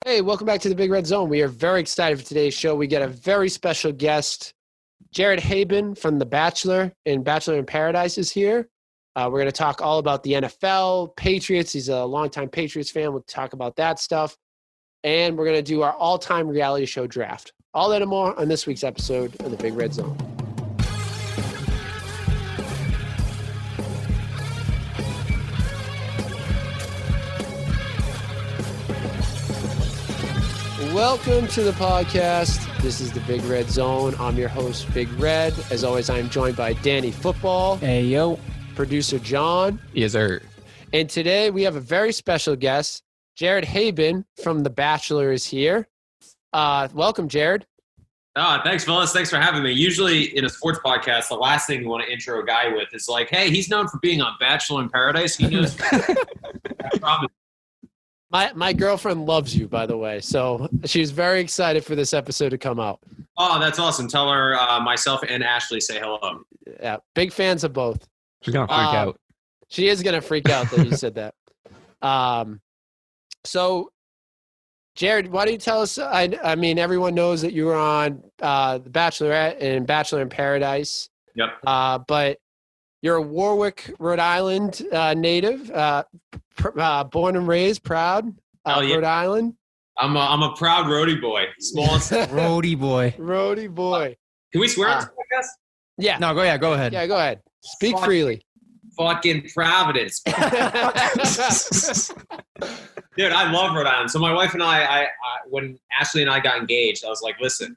Hey, welcome back to the Big Red Zone. We are very excited for today's show. We get a very special guest. Jared Haibon from The Bachelor and Bachelor in Paradise is here. We're going to talk all about the NFL, Patriots. He's a longtime Patriots fan. We'll talk about that stuff. And we're going to do our all-time reality show draft. All that and more on this week's episode of the Big Red Zone. Welcome to the podcast. This is the Big Red Zone. I'm your host, Big Red. As always, I'm joined by Danny Football. Hey, yo. Producer John. Yes, sir. And today we have a very special guest. Jared Haibon from The Bachelor is here. Welcome, Jared. Thanks, fellas. Thanks for having me. Usually in a sports podcast, the last thing you want to intro a guy with is like, hey, he's known for being on Bachelor in Paradise. He knows. My girlfriend loves you, by the way. So she's very excited for this episode to come out. Oh, that's awesome. Tell her myself and Ashley say hello. Yeah, big fans of both. She's going to freak out. She is going to freak out that you said that. So, Jared, why don't you tell us? I mean, everyone knows that you were on The Bachelorette and Bachelor in Paradise. Yep. But you're a Warwick, Rhode Island native, born and raised, proud Rhode Island. I'm a proud Rhody boy. Smallest Rhody boy. Rhody boy. Can we swear on this podcast? Yeah. No, go ahead. Yeah, go ahead. Speak freely. Fucking Providence. Dude, I love Rhode Island. So my wife and I, when Ashley and I got engaged, I was like, listen,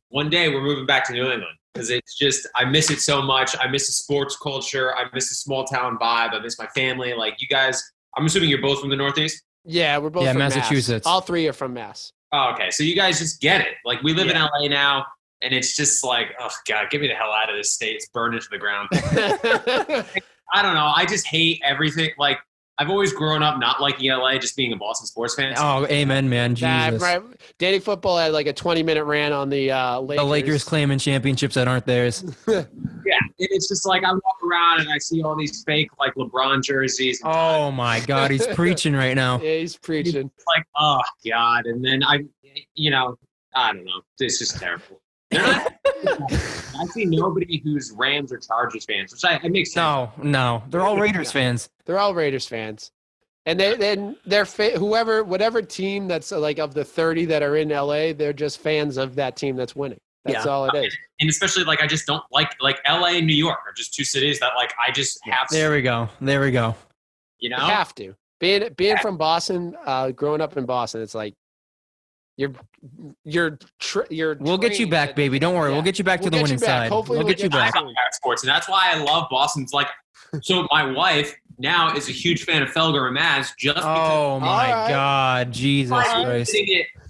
one day we're moving back to New England because it's just, I miss it so much. I miss the sports culture. I miss the small town vibe. I miss my family. Like you guys, I'm assuming you're both from the Northeast? Yeah, we're both from Massachusetts. Mass. All three are from Mass. Oh, okay. So you guys just get it. Like we live in LA now. And it's just like, oh, God, get me the hell out of this state. It's burned into the ground. I don't know. I just hate everything. Like, I've always grown up not liking LA, just being a Boston sports fan. Oh, amen, man. Jesus. Right. Danny Football had like a 20-minute rant on the Lakers. The Lakers claiming championships that aren't theirs. Yeah. It's just like I walk around and I see all these fake, like, LeBron jerseys. Oh, my God. He's preaching right now. Yeah, he's preaching. It's like, oh, God. And then I don't know. It's just terrible. I see nobody who's Rams or Chargers fans, which it makes sense. No. They're all Raiders fans. They're all Raiders fans. And they're whatever team that's like of the 30 that are in LA, they're just fans of that team that's winning. That's all it is. And especially like I just don't like LA and New York are just two cities that like I just have to. There we go. You know? You have to. Being from Boston, growing up in Boston, it's like you're we'll get you back, baby. Don't worry. We'll get you back to the winning side. Hopefully we'll get you back. Sports, and that's why I love Boston's like. So my wife now is a huge fan of Felger and Maz just because. Oh my God, Jesus Christ!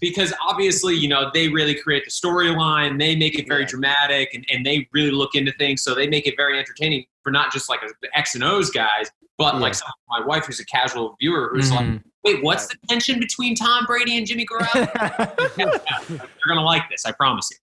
Because obviously, they really create the storyline. They make it very dramatic, and they really look into things. So they make it very entertaining for not just like the X and O's guys, but like my wife, who's a casual viewer, who's like. Wait, what's the tension between Tom Brady and Jimmy Garoppolo? You're going to like this, I promise you.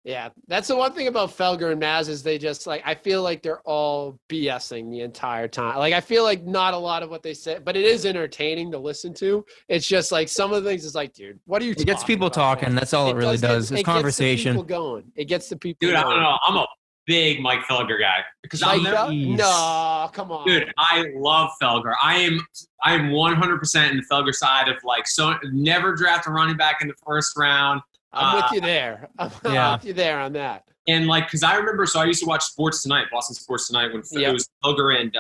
Yeah, that's the one thing about Felger and Maz is they just like, I feel like they're all BSing the entire time. Like, I feel like not a lot of what they say, but it is entertaining to listen to. It's just like some of the things is like, dude, what are you talking about? It gets people talking. That's all it really does. It's conversation. It gets the people going. It gets the people Dude, going. I don't know. I'm a big Mike Felger guy. Because no, come on. Dude, I love Felger. I am 100% in the Felger side of like, so never draft a running back in the first round. I'm with you there. I'm with you there on that. And like, because I remember, so I used to watch Sports Tonight, Boston Sports Tonight, when it was Felger and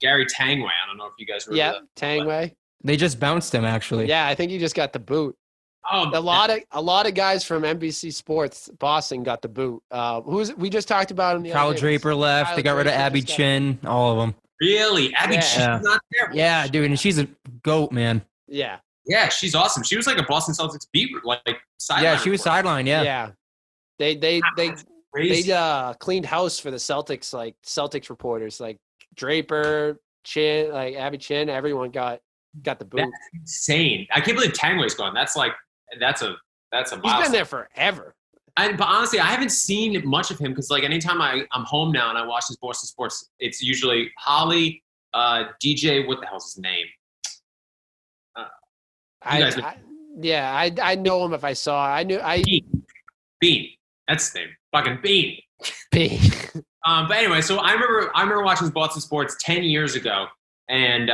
Gary Tangway. I don't know if you guys remember that. Yeah, Tangway. They just bounced him, actually. Yeah, I think he just got the boot. Oh, a lot of guys from NBC Sports Boston got the boot. We just talked about him. Kyle Draper left. They got rid of Abby Chin. All of them. Really? Abby Chin's not there? Yeah, dude, and she's a goat, man. Yeah. Yeah, she's awesome. She was like a Boston Celtics beat, like sideline. Yeah, she was sideline. Yeah. Yeah. They cleaned house for the Celtics, like Celtics reporters, like Draper, Chin, like Abby Chin. Everyone got the boot. That's insane. I can't believe Tangway's gone. That's a milestone. He's been there forever. But honestly, I haven't seen much of him because like anytime I'm home now and I watch this Boston sports, it's usually Holly, DJ. What the hell's his name? Yeah, I know him if I saw. Bean. That's his name. Fucking Bean. Bean. But anyway, so I remember watching Boston sports 10 years ago, and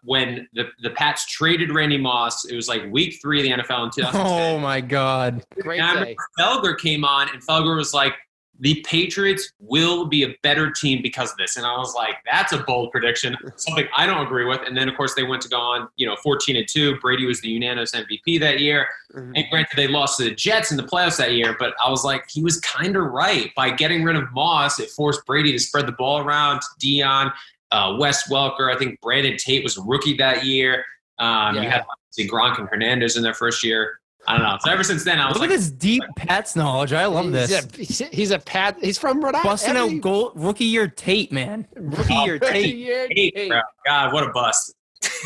when the Pats traded Randy Moss, it was like week 3 of the NFL in 2010. Oh my God! Great and I day. remember Felger came on, and Felger was like, "The Patriots will be a better team because of this," and I was like, "That's a bold prediction, something I don't agree with." And then, of course, they went to go on, 14-2. Brady was the unanimous MVP that year. Mhm. And granted, they lost to the Jets in the playoffs that year, but I was like, he was kind of right. By getting rid of Moss, it forced Brady to spread the ball around to Dion, Wes Welker. I think Brandon Tate was a rookie that year. You had Gronk and Hernandez in their first year. I don't know. So ever since then, I was Look at this deep Pats knowledge. I love this. He's a Pat. He's from Rhode Island. Busting out goal rookie year Tate, man. Rookie year Tate. Tate, bro. God, what a bust.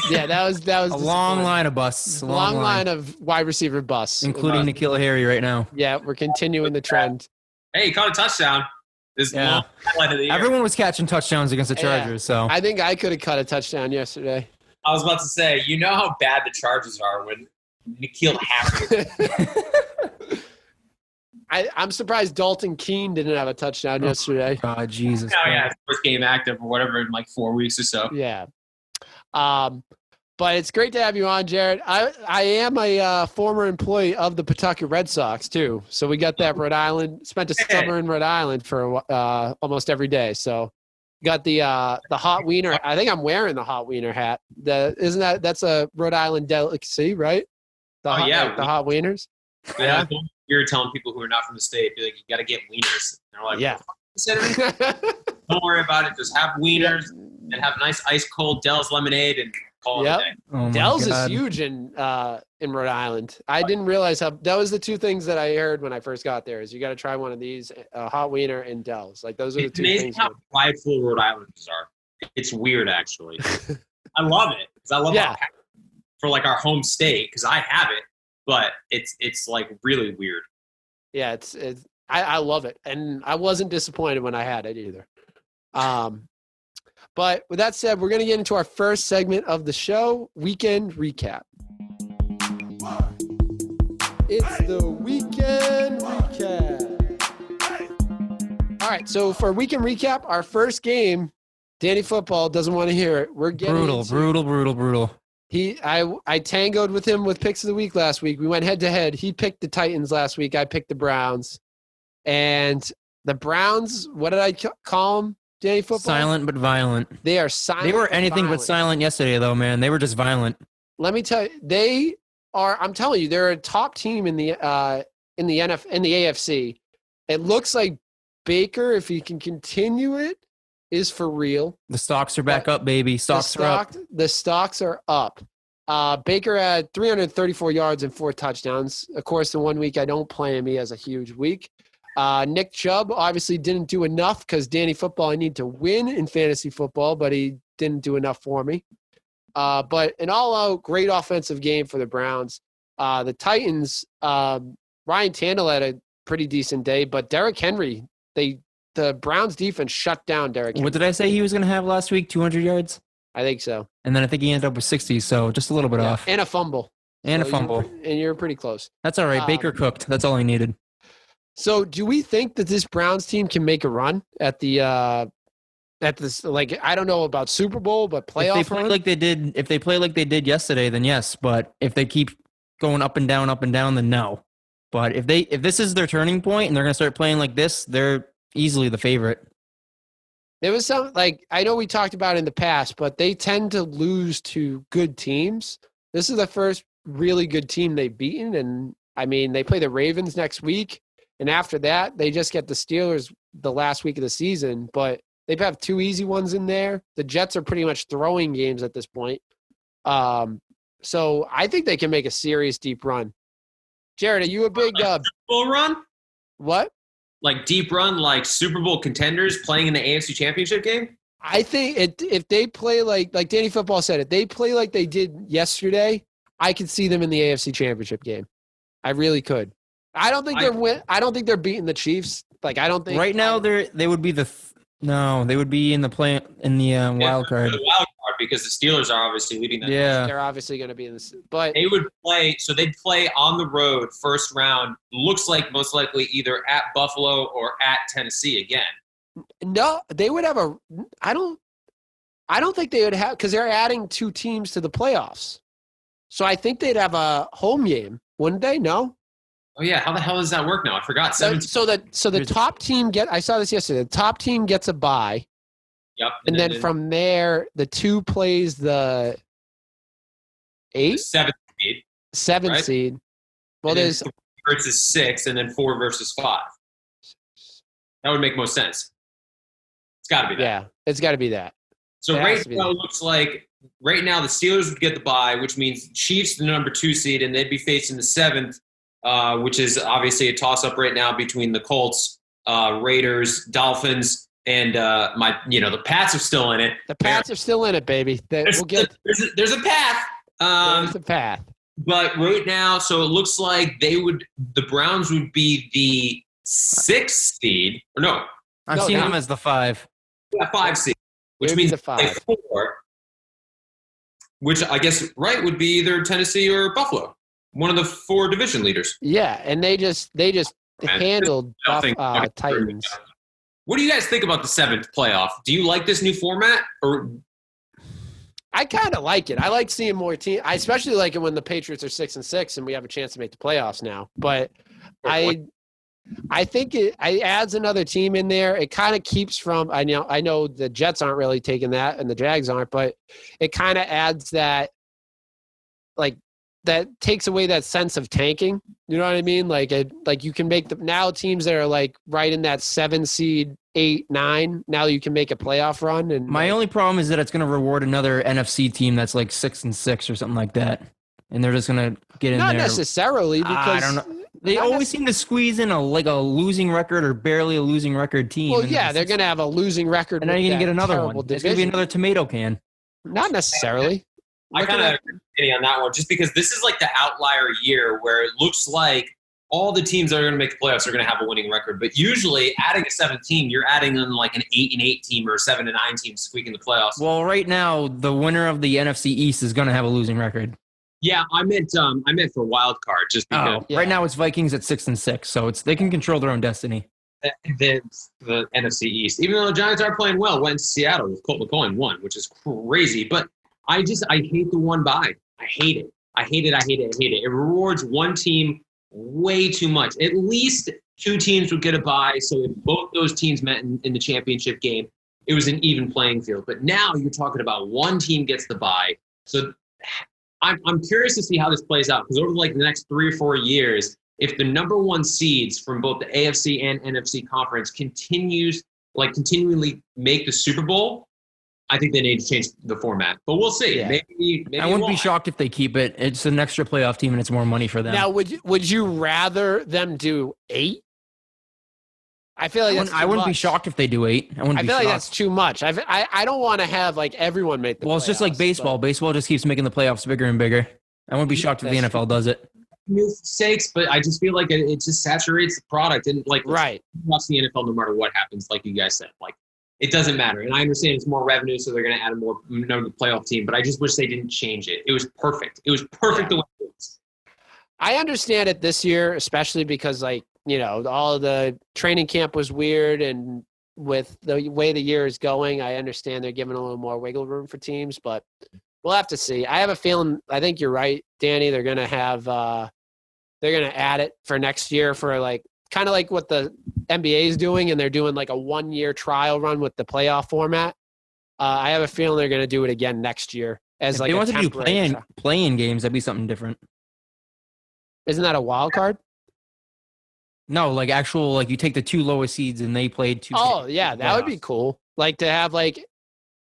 Yeah, that was A long line of busts. A long line of wide receiver busts, including N'Keal Harry right now. Yeah, we're continuing the trend. Hey, he caught a touchdown. Long highlight of the year. Everyone was catching touchdowns against the Chargers, so I think I could have caught a touchdown yesterday. I was about to say, you know how bad the Chargers are when N'Keal Harry. I'm surprised Dalton Keene didn't have a touchdown yesterday. God, Jesus. Oh, yeah, first game active or whatever in like 4 weeks or so. Yeah. But it's great to have you on, Jared. I am a former employee of the Pawtucket Red Sox, too. So we got that Rhode Island, spent a summer in Rhode Island for almost every day. So got the hot wiener. I think I'm wearing the hot wiener hat. That's a Rhode Island delicacy, right? The hot wieners. Yeah. You're telling people who are not from the state, be like, you got to get wieners. And they're like, yeah. Don't worry about it. Just have wieners and have nice ice cold Dell's lemonade and call it a day. Oh Dell's is huge in Rhode Island. I didn't realize how that was the two things that I heard when I first got there. Is you got to try one of these, hot wiener and Dell's. Like those are the two things. It's amazing how prideful Rhode Islanders are. It's weird, actually. I love it because I love it for like our home state because I have it, but it's like really weird. Yeah, I love it, and I wasn't disappointed when I had it either. But with that said, we're going to get into our first segment of the show, Weekend Recap. It's the Weekend Recap. All right, so for Weekend Recap, our first game, Danny Football doesn't want to hear it. We're getting brutal. I tangoed with him with picks of the week last week. We went head to head. He picked the Titans last week. I picked the Browns. And the Browns, what did I call them, Danny Football? Silent but violent. They are silent. They were anything but silent yesterday, though, man. They were just violent. Let me tell you, I'm telling you, they're a top team in the AFC. It looks like Baker, if he can continue it, is for real. The stocks are back up, baby. Stocks are up. The stocks are up. Baker had 334 yards and 4 touchdowns. Of course, the 1 week I don't play him, he has a huge week. Nick Chubb obviously didn't do enough because Danny Football, I need to win in fantasy football, but he didn't do enough for me. But an all-out great offensive game for the Browns. The Titans, Ryan Tannehill had a pretty decent day, but Derrick Henry, the Browns defense shut down Derrick Henry. What did I say he was going to have last week? 200 yards? I think so. And then I think he ended up with 60, so just a little bit off. And a fumble. And a fumble. You're pretty close. That's all right. Baker cooked. That's all he needed. So do we think that this Browns team can make a run at this, like, I don't know about Super Bowl, but playoff if they play run? if they play like they did yesterday, then yes. But if they keep going up and down, then no. But if this is their turning point and they're going to start playing like this, they're easily the favorite. There was some, like, I know we talked about in the past, but they tend to lose to good teams. This is the first really good team they've beaten. And I mean, they play the Ravens next week. And after that, they just get the Steelers the last week of the season. But they have 2 easy ones in there. The Jets are pretty much throwing games at this point. So I think they can make a serious deep run. Jared, are you a big Super Bowl run? What? Like deep run, like Super Bowl contenders playing in the AFC Championship game? I think if they play like Danny Football said, if they play like they did yesterday, I could see them in the AFC Championship game. I really could. I don't think I don't think they're beating the Chiefs. Like, I don't think right now they would be they would be in the wild card. The wild card because the Steelers are obviously leading that. Yeah. They're obviously going to be in this, but They would play, so they'd play on the road first round, looks like most likely either at Buffalo or at Tennessee again. no, they would have I don't think they would have, because they're adding 2 teams to the playoffs. So I think they'd have a home game, wouldn't they? No? Oh, yeah. How the hell does that work now? I forgot. So the top team I saw this yesterday. The top team gets a bye. Yep. And then from there, the 2 plays the 8? 7th seed. 7 right? seed. Well, there's 3 versus 6, and then 4 versus 5. That would make most sense. It's got to be that. Yeah, it's got to be that. So It has right to be now, that. it looks like right now the Steelers would get the bye, which means Chiefs the number 2 seed, and they'd be facing the 7th, which is obviously a toss-up right now between the Colts, Raiders, Dolphins, and the Pats are still in it. The Pats are still in it, baby. There's a path. There's a path. But right now, so it looks like the Browns would be the 6th seed, or no, I'm No, seeing no. them as the 5. 5 seed, which They'd be means the 5. 4, which I guess would be either Tennessee or Buffalo, one of the 4 division leaders. Yeah, and they just handled I don't think- Titans. What do you guys think about the 7th playoff? Do you like this new format, or I kind of like it. I like seeing more teams. I especially like it when the Patriots are 6-6 and we have a chance to make the playoffs now. But I think it adds another team in there. It kind of keeps from. I know the Jets aren't really taking that and the Jags aren't, but it kind of adds that, like, that takes away that sense of tanking. You know what I mean? Like you can make now teams that are like right in that 7 seed, 8, 9. Now you can make a playoff run. And My only problem is that it's going to reward another NFC team that's like 6-6 or something like that, and they're just going to get in not there. necessarily, because I don't know. They not always seem to squeeze in a losing record or barely a losing record team. Well, and yeah, then they're going to have a losing record. and then with you're going to that get another terrible one. It's going to be division. another tomato can. Not necessarily. I Look kind at of agree on that one, just because this is like the outlier year where it looks like all the teams that are going to make the playoffs are going to have a winning record. But usually, adding a 7th team, you're adding in like an 8-8 team or a 7-9 team squeaking the playoffs. Well, right now, the winner of the NFC East is going to have a losing record. Yeah, I meant for wild card, just because Yeah. Right now, it's Vikings at 6-6, so they can control their own destiny. the NFC East, even though the Giants are playing well, went to Seattle with Colt McCoy and won, which is crazy. But I hate the one bye. I hate it. It rewards one team way too much. At least 2 teams would get a bye. So if both those teams met in the championship game, it was an even playing field. But now you're talking about one team gets the bye. So I'm curious to see how this plays out, because over like the next 3 or 4 years, if the number 1 seeds from both the AFC and NFC conference continually make the Super Bowl, I think they need to change the format. But we'll see. Yeah. Maybe I wouldn't be shocked if they keep it. It's an extra playoff team, and it's more money for them. Now, would you rather them do 8? I feel like I wouldn't be shocked if they do 8. I wouldn't I be feel like shocked. that's too much. I don't want to have like everyone make the. Well, it's just like playoffs, baseball. but- Baseball just keeps making the playoffs bigger and bigger. I wouldn't be shocked if the That's NFL does it. new sakes, but I just feel like it just saturates the product, and like Right. watch the NFL no matter what happens. Like you guys said, like it doesn't matter. And I understand it's more revenue, so they're going to add a more playoff team. But I just wish they didn't change it. It was perfect. It was perfect the way it was. I understand it this year, especially because, like, you know, all of the training camp was weird, and with the way the year is going, I understand they're giving a little more wiggle room for teams, but we'll have to see. I have a feeling, I think you're right, Danny. They're going to have, they're going to add it for next year for like, kind of like what the NBA is doing, and they're doing like a 1-year trial run with the playoff format. I have a feeling they're going to do it again next year as If like they a want to do temporary playing games, that'd be something different. Isn't that a wild card? No, like actual, like you take the 2 lowest seeds and they played 2. Oh yeah, that would be cool. Like to have like,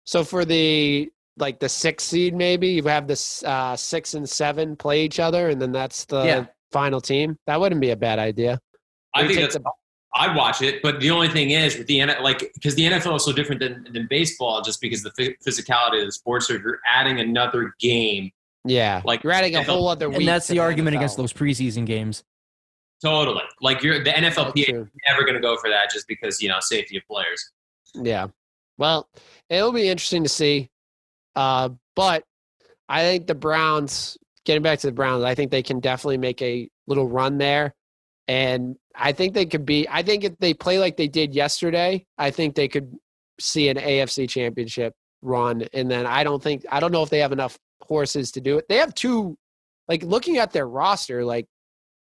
so for the like the 6th seed, maybe you have this 6 and 7 play each other, and then that's the final team. That wouldn't be a bad idea. I think that's. I'd watch it, but the only thing is with the because the NFL is so different than baseball, just because the physicality of the sports. So if you're adding another game, Yeah, like you're adding a whole other week. And that's to the argument NFL. against those preseason games. totally, like the NFLPA That's is true. never going to go for that, just because safety of players. Yeah. Well, it'll be interesting to see. But I think the Browns, getting back to the Browns, I think they can definitely make a little run there. And I think they could I think if they play like they did yesterday, I think they could see an AFC championship run. And then I don't know if they have enough horses to do it. They have two, like looking at their roster, like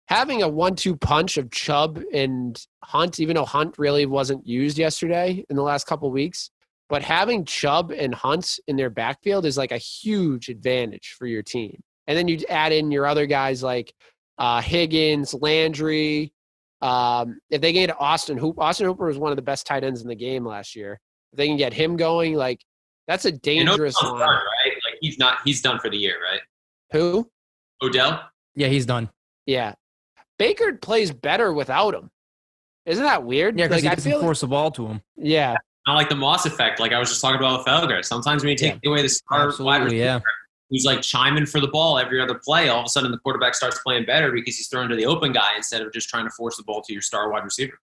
having a 1-2 punch of Chubb and Hunt, even though Hunt really wasn't used yesterday in the last couple of weeks, but having Chubb and Hunt in their backfield is like a huge advantage for your team. And then you add in your other guys like Higgins, Landry. If they get Austin Hooper was one of the best tight ends in the game last year. If they can get him going, like that's a dangerous line. Right? Like he's done for the year, right? Who? Odell? Yeah, he's done. Yeah. Baker plays better without him. Isn't that weird? Yeah, because like, he doesn't force the ball to him. Yeah. Not like the Moss effect, like I was just talking about with Felger. Sometimes when you take away the star wide receiver, who's like chiming for the ball every other play, all of a sudden the quarterback starts playing better because he's throwing to the open guy instead of just trying to force the ball to your star wide receiver.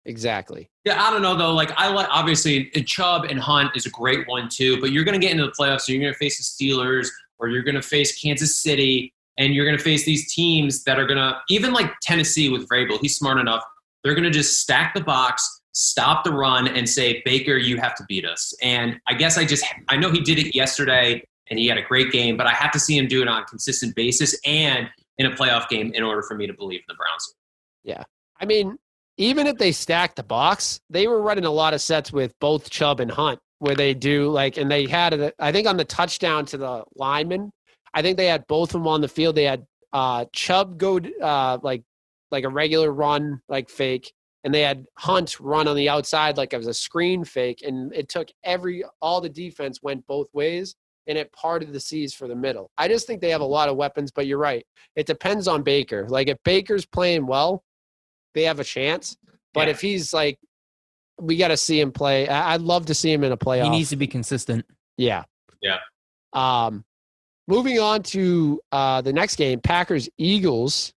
Exactly. Yeah, I don't know though. Like obviously Chubb and Hunt is a great one too, but you're going to get into the playoffs, so you're going to face the Steelers or you're going to face Kansas City, and you're going to face these teams that are going to, even like Tennessee with Vrabel, he's smart enough. They're going to just stack the box, stop the run, and say, Baker, you have to beat us. And I guess I know he did it yesterday, and he had a great game, but I have to see him do it on a consistent basis and in a playoff game in order for me to believe in the Browns. Yeah. I mean, even if they stack the box, they were running a lot of sets with both Chubb and Hunt where they do like, and they had it, I think on the touchdown to the lineman, I think they had both of them on the field. They had Chubb go like a regular run, like fake, and they had Hunt run on the outside like it was a screen fake, and it took all the defense went both ways, and it parted the seas for the middle. I just think they have a lot of weapons, but you're right. It depends on Baker. Like if Baker's playing well, they have a chance. But if he's like, we got to see him play. I'd love to see him in a playoff. He needs to be consistent. Yeah. Yeah. Moving on to the next game, Packers-Eagles.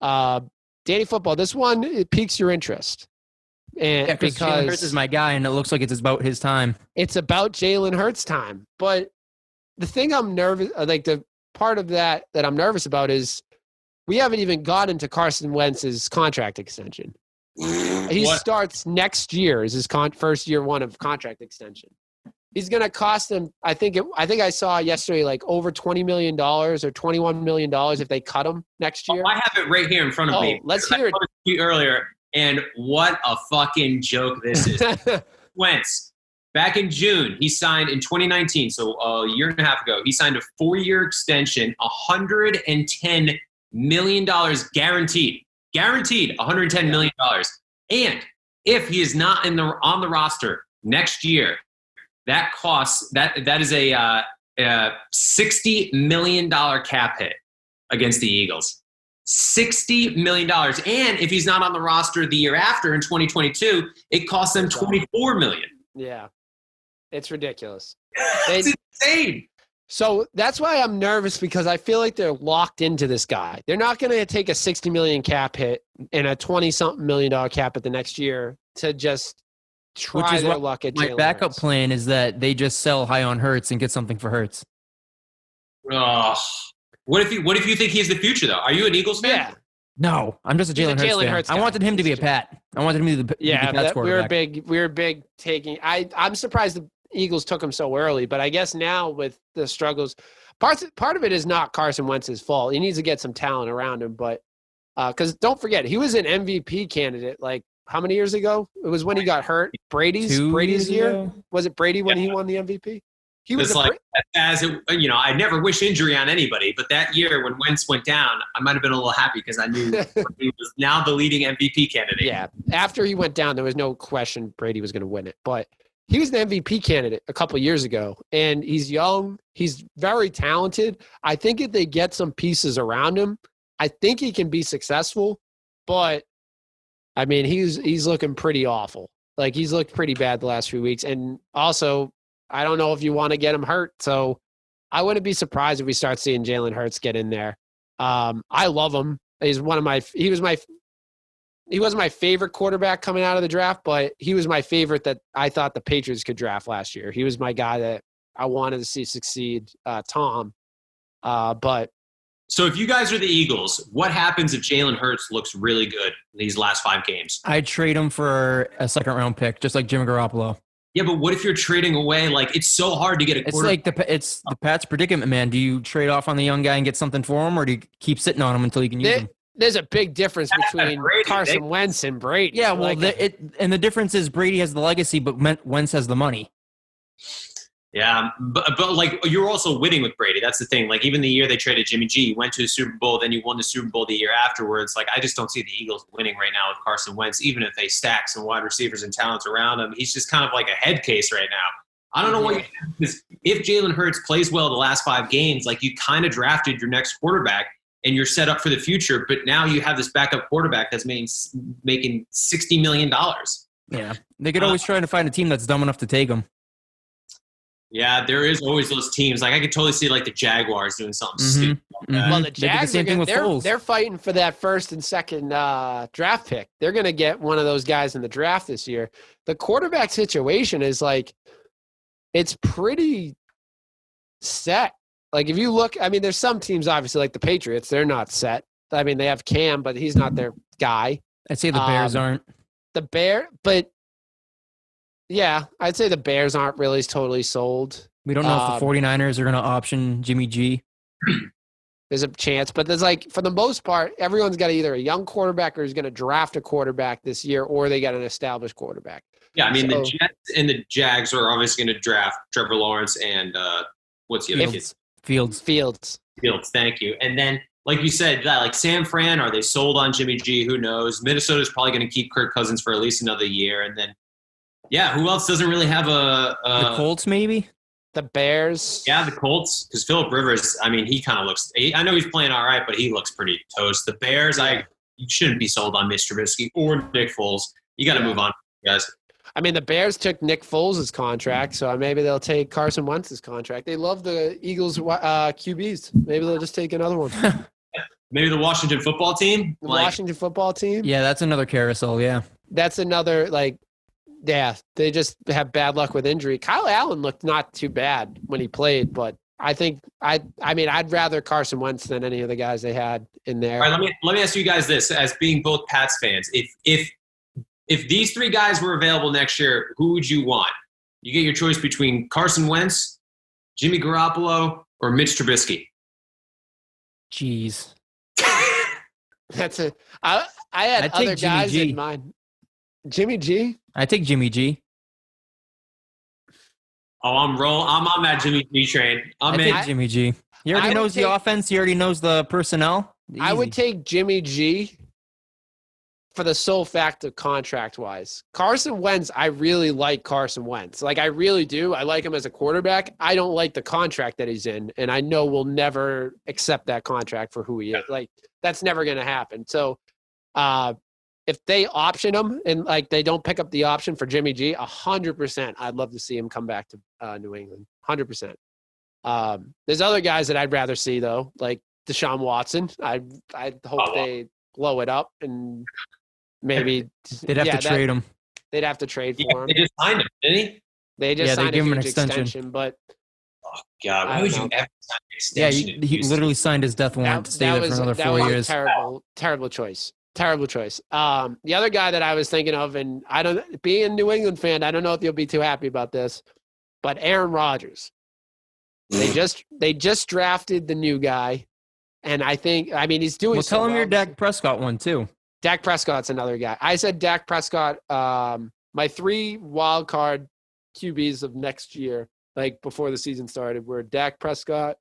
Danny Football, this one, it piques your interest. And because Jalen Hurts is my guy, and it looks like it's about his time. It's about Jalen Hurts' time. But the thing I'm nervous, like the part of that I'm nervous about is we haven't even gotten to Carson Wentz's contract extension. He starts next year is his first year one of contract extension. He's going to cost them, I think I saw yesterday, like over $20 million or $21 million if they cut him next year. I have it right here in front of me. Let's hear it. I you earlier, and what a fucking joke this is. Wentz, back in June, he signed in 2019, so a year and a half ago, he signed a 4-year extension, $110 million guaranteed. Guaranteed $110 million. And if he is not on the roster next year, that costs that is a $60 million cap hit against the Eagles. $60 million. And if he's not on the roster the year after in 2022, it costs them $24 million. Yeah. It's ridiculous. It's insane. So that's why I'm nervous, because I feel like they're locked into this guy. They're not going to take a $60 million cap hit and a $20-something million cap at the next year to just try their luck at Jalen Hurts. My backup plan is that they just sell high on Hurts and get something for Hurts. Oh, what if you think he's the future though? Are you an Eagles fan? Yeah. No, I'm just a Jalen Hurts fan. I wanted him to be a Pat. I wanted him to be the Pat's quarterback. We were big taking. I'm surprised the Eagles took him so early, but I guess now with the struggles, part of it is not Carson Wentz's fault. He needs to get some talent around him, but because don't forget, he was an MVP candidate like how many years ago? It was when he got hurt. Brady's year. Was it Brady when he won the MVP? He was I never wish injury on anybody, but that year when Wentz went down, I might have been a little happy because I knew he was now the leading MVP candidate. Yeah, after he went down, there was no question Brady was going to win it, but he was the MVP candidate a couple of years ago, and he's young. He's very talented. I think if they get some pieces around him, I think he can be successful, but I mean, he's looking pretty awful. Like, he's looked pretty bad the last few weeks. And also, I don't know if you want to get him hurt. So I wouldn't be surprised if we start seeing Jalen Hurts get in there. I love him. He was my favorite quarterback coming out of the draft, but he was my favorite that I thought the Patriots could draft last year. He was my guy that I wanted to see succeed, Tom. But so if you guys are the Eagles, what happens if Jalen Hurts looks really good in these last 5 games? I'd trade him for a second-round pick, just like Jimmy Garoppolo. Yeah, but what if you're trading away? Like, it's so hard to get a quarterback. It's like it's the Pats predicament, man. Do you trade off on the young guy and get something for him, or do you keep sitting on him until you can use him? There's a big difference between Carson Wentz and Brady. Yeah, well, and the difference is Brady has the legacy, but Wentz has the money. Yeah, but like, you're also winning with Brady. That's the thing. Like, even the year they traded Jimmy G, you went to the Super Bowl, then you won the Super Bowl the year afterwards. Like, I just don't see the Eagles winning right now with Carson Wentz, even if they stack some wide receivers and talents around him. He's just kind of like a head case right now. I don't know what you do, because if Jalen Hurts plays well the last 5 games, like, you kind of drafted your next quarterback and you're set up for the future, but now you have this backup quarterback that's making $60 million. Yeah, they could always try to find a team that's dumb enough to take him. Yeah, there is always those teams. Like, I could totally see like the Jaguars doing something stupid. Well, the Jags they're fighting for that first and second draft pick. They're going to get one of those guys in the draft this year. The quarterback situation is like, it's pretty set. Like, if you look, I mean, there's some teams obviously like the Patriots. They're not set. I mean, they have Cam, but he's not their guy. I'd say the Bears aren't. But yeah, I'd say the Bears aren't really totally sold. We don't know if the 49ers are going to option Jimmy G. There's a chance, but there's like, for the most part, everyone's got either a young quarterback or is going to draft a quarterback this year, or they got an established quarterback. Yeah, I mean, the Jets and the Jags are obviously going to draft Trevor Lawrence and what's the other kid? Fields. Thank you. And then, like you said, like San Fran, are they sold on Jimmy G? Who knows? Minnesota's probably going to keep Kirk Cousins for at least another year. And then, yeah, who else doesn't really have the Colts, maybe? The Bears. Yeah, the Colts. Because Phillip Rivers, I mean, he kind of looks – I know he's playing all right, but he looks pretty toast. The Bears, you shouldn't be sold on Mr. Trubisky or Nick Foles. You got to move on, guys. I mean, the Bears took Nick Foles' contract, so maybe they'll take Carson Wentz's contract. They love the Eagles QBs. Maybe they'll just take another one. Maybe the Washington football team? Washington football team? Yeah, that's another carousel, yeah. That's another, yeah, they just have bad luck with injury. Kyle Allen looked not too bad when he played, but I think I'd rather Carson Wentz than any of the guys they had in there. All right, let me ask you guys this, as being both Pats fans. If these 3 guys were available next year, who would you want? You get your choice between Carson Wentz, Jimmy Garoppolo, or Mitch Trubisky. Jeez. I had other guys in mind. Jimmy G? I take Jimmy G. Oh, I'm on that Jimmy G train. I take Jimmy G. He already knows the offense. He already knows the personnel. Easy. I would take Jimmy G for the sole fact of contract-wise. Carson Wentz, I really like Carson Wentz. Like, I really do. I like him as a quarterback. I don't like the contract that he's in, and I know we'll never accept that contract for who he is. Like, that's never going to happen. So, if they option him and they don't pick up the option for Jimmy G, 100%, I'd love to see him come back to New England. 100%. There's other guys that I'd rather see though, like Deshaun Watson. I hope they blow it up and maybe they'd have to trade him. They'd have to trade for him. They just signed him, didn't he? They just signed a huge extension, but oh God, why would you ever sign an extension? Yeah, he literally signed his death warrant to stay there for another 4 years. Terrible choice. Terrible choice. The other guy that I was thinking of, and being a New England fan, I don't know if you'll be too happy about this, but Aaron Rodgers. They just drafted the new guy, and he's doing. Well, tell him your Dak Prescott one too. Dak Prescott's another guy. I said Dak Prescott. My 3 wild card QBs of next year, before the season started, were Dak Prescott,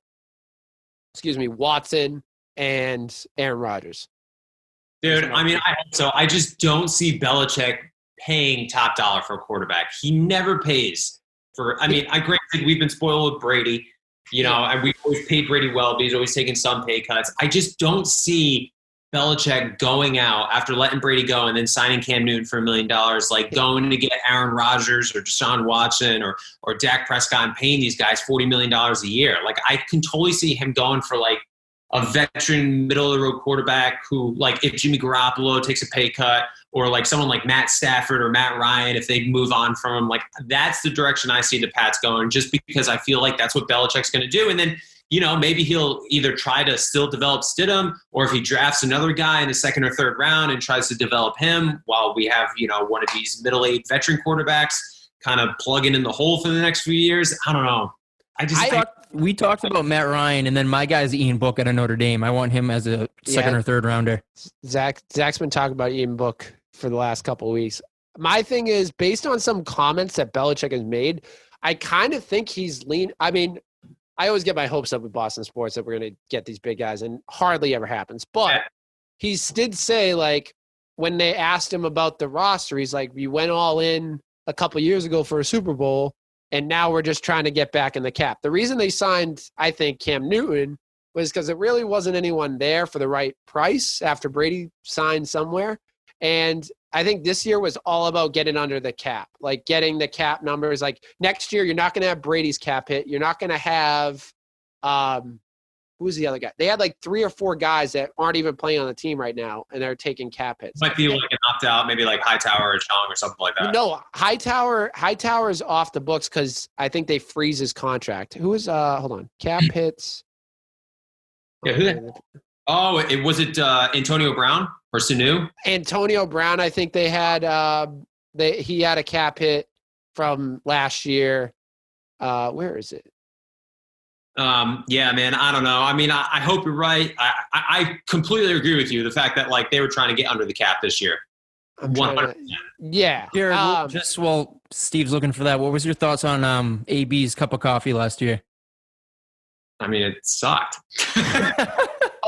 Watson, and Aaron Rodgers. Dude, I hope so. I just don't see Belichick paying top dollar for a quarterback. He never pays for. Granted, we've been spoiled with Brady, and we've always paid Brady well, but he's always taken some pay cuts. I just don't see Belichick going out after letting Brady go and then signing Cam Newton for $1 million, going to get Aaron Rodgers or Deshaun Watson or Dak Prescott and paying these guys $40 million a year. I can totally see him going for a veteran middle of the road quarterback who, like, if Jimmy Garoppolo takes a pay cut, or like someone like Matt Stafford or Matt Ryan, if they move on from him, like that's the direction I see the Pats going, just because I feel like that's what Belichick's going to do. And then, maybe he'll either try to still develop Stidham, or if he drafts another guy in the second or third round and tries to develop him while we have, one of these middle-aged veteran quarterbacks kind of plugging in the hole for the next few years. I don't know. We talked about Matt Ryan, and then my guy's Ian Book out of Notre Dame. I want him as a second or third rounder. Zach's been talking about Ian Book for the last couple of weeks. My thing is, based on some comments that Belichick has made, I kind of think he's lean. I mean, I always get my hopes up with Boston sports that we're going to get these big guys, and hardly ever happens. But he did say, like, when they asked him about the roster, he's like, we went all in a couple years ago for a Super Bowl, and now we're just trying to get back in the cap. The reason they signed, I think, Cam Newton was because it really wasn't anyone there for the right price after Brady signed somewhere. And I think this year was all about getting under the cap, like getting the cap numbers. Like next year, you're not going to have Brady's cap hit. You're not going to have who's the other guy? They had like 3 or 4 guys that aren't even playing on the team right now, and they're taking cap hits. Might be like an opt-out, maybe like Hightower or Chong or something like that. No, Hightower's off the books because I think they freeze his contract. Who is hold on, cap hits? Yeah, was it Antonio Brown or Sanu? Antonio Brown, I think they had he had a cap hit from last year. Where is it? Yeah, man, I don't know. I mean, I hope you're right. I completely agree with you. The fact that like they were trying to get under the cap this year. 100%. Yeah. Jared, just while Steve's looking for that, what was your thoughts on AB's cup of coffee last year? I mean, it sucked.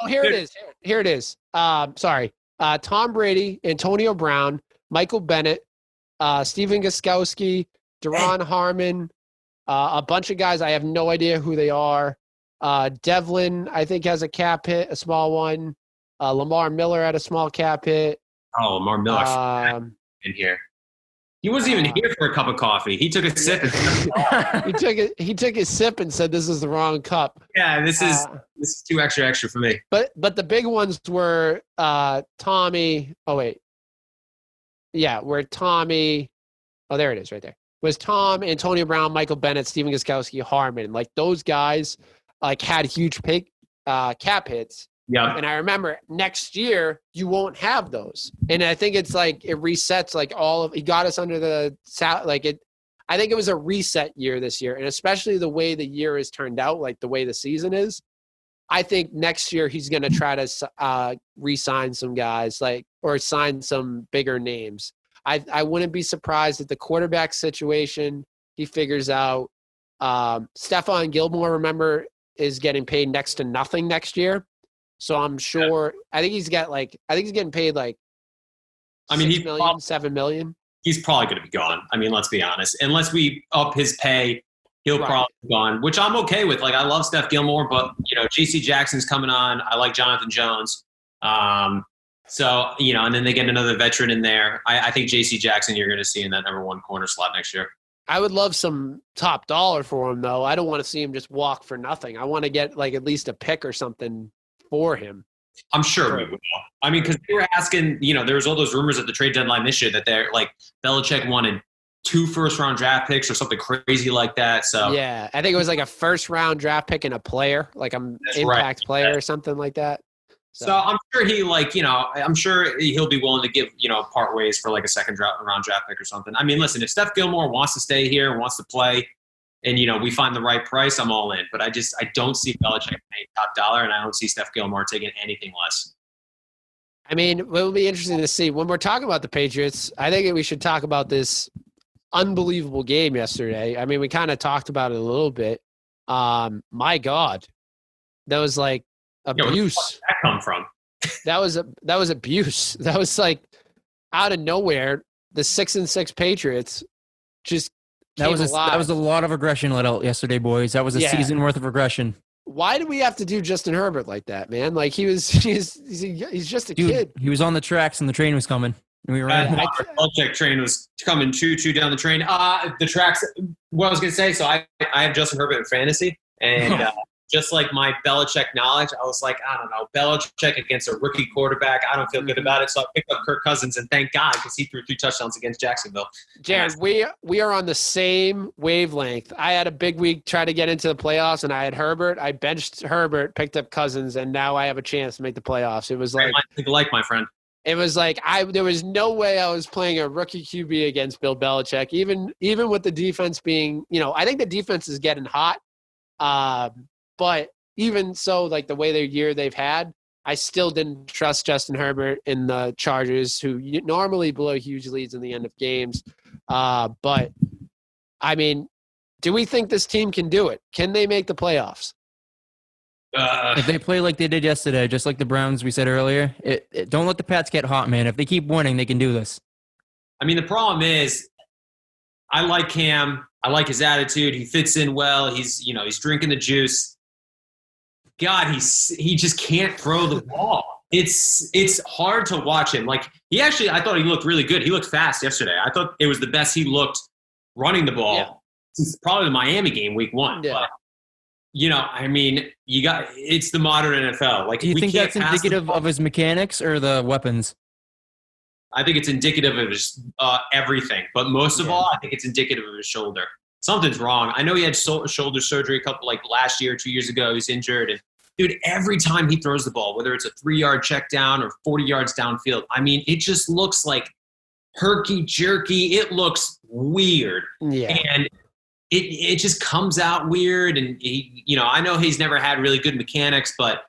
Oh, here it is. Here it is. Sorry. Tom Brady, Antonio Brown, Michael Bennett, Steven Gostkowski, Duron Harmon, a bunch of guys. I have no idea who they are. Devlin, I think, has a cap hit, a small one. Lamar Miller had a small cap hit. Oh, Lamar Miller in here. He wasn't even here for a cup of coffee. He took a sip. He took a sip and said, "This is the wrong cup." Yeah, this is too extra for me. But the big ones were Tommy. Oh wait, yeah, where Tommy. Oh, there it is, right there. Was Tom, Antonio Brown, Michael Bennett, Steven Gostkowski, Harmon. Like those guys, like had huge cap hits. Yeah. And I remember next year you won't have those. And I think it's like it resets like he got us under the I think it was a reset year this year, and especially the way the year has turned out, like the way the season is. I think next year he's going to try to re-sign some guys or sign some bigger names. I wouldn't be surprised if the quarterback situation he figures out. Stephon Gilmore, remember, is getting paid next to nothing next year. So I'm sure. I think he's getting paid like. I mean, $7 million. He's probably going to be gone. I mean, let's be honest. Unless we up his pay, he'll probably be gone. Which I'm okay with. Like, I love Steph Gilmore, but J.C. Jackson's coming on. I like Jonathan Jones. So and then they get another veteran in there. I think J.C. Jackson you're going to see in that number 1 corner slot next year. I would love some top dollar for him, though. I don't want to see him just walk for nothing. I want to get like at least a pick or something for him. I'm sure we will. I mean, because they were asking, there was all those rumors at the trade deadline this year that they're like Belichick wanted 2 first-round draft picks or something crazy like that. So yeah, I think it was like a first-round draft pick and a player, like an impact player or something like that. So I'm sure I'm sure he'll be willing to give, part ways for like a second-round draft pick or something. I mean, listen, if Steph Gilmore wants to stay here and wants to play, and, we find the right price, I'm all in. But I don't see Belichick paying top dollar, and I don't see Steph Gilmore taking anything less. I mean, it will be interesting to see. When we're talking about the Patriots, I think we should talk about this unbelievable game yesterday. I mean, we kind of talked about it a little bit. My God. That was like abuse. Where did that come from? That was abuse. That was like out of nowhere. The 6-6 Patriots just that was a lot of aggression let out yesterday, boys. That was a season worth of aggression. Why do we have to do Justin Herbert like that, man? Like he's just a kid. He was on the tracks and the train was coming. And we ran. The Belichick train was coming choo down the train. The tracks. What I was gonna say. So I have Justin Herbert in fantasy, and just like my Belichick knowledge, I was like, I don't know, Belichick against a rookie quarterback. I don't feel good about it. So I picked up Kirk Cousins, and thank God, because he threw 3 touchdowns against Jacksonville. Jared, we are on the same wavelength. I had a big week trying to get into the playoffs, and I had Herbert. I benched Herbert, picked up Cousins, and now I have a chance to make the playoffs. It was like my friend. It was like there was no way I was playing a rookie QB against Bill Belichick, even with the defense being, I think the defense is getting hot. But even so, like the way they've had, I still didn't trust Justin Herbert in the Chargers, who normally blow huge leads in the end of games. But I mean, do we think this team can do it? Can they make the playoffs? If they play like they did yesterday, just like the Browns we said earlier, don't let the Pats get hot, man. If they keep winning, they can do this. I mean, the problem is, I like Cam. I like his attitude. He fits in well. He's drinking the juice. God, he just can't throw the ball. It's hard to watch him. Like I thought he looked really good. He looked fast yesterday. I thought it was the best he looked running the ball since probably the Miami game, week 1. Yeah. But, I mean, it's the modern NFL. Like, do you think that's indicative of his mechanics or the weapons? I think it's indicative of his everything, but most of all, I think it's indicative of his shoulder. Something's wrong. I know he had shoulder surgery last year, 2 years ago. He's injured, and dude, every time he throws the ball, whether it's a 3-yard check down or 40 yards downfield, I mean, it just looks like herky jerky. It looks weird, and it just comes out weird. And I know he's never had really good mechanics, but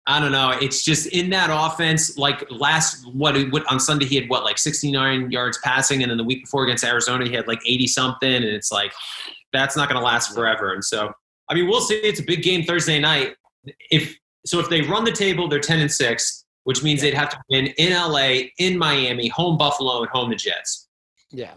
I don't know. It's just in that offense, like on Sunday, he had 69 yards passing. And then the week before against Arizona, he had 80 something. And it's like, that's not going to last forever. And so, I mean, we'll see. It's a big game Thursday night. If they run the table, they're 10-6, which means they'd have to win in LA, in Miami, home Buffalo, and home the Jets. Yeah.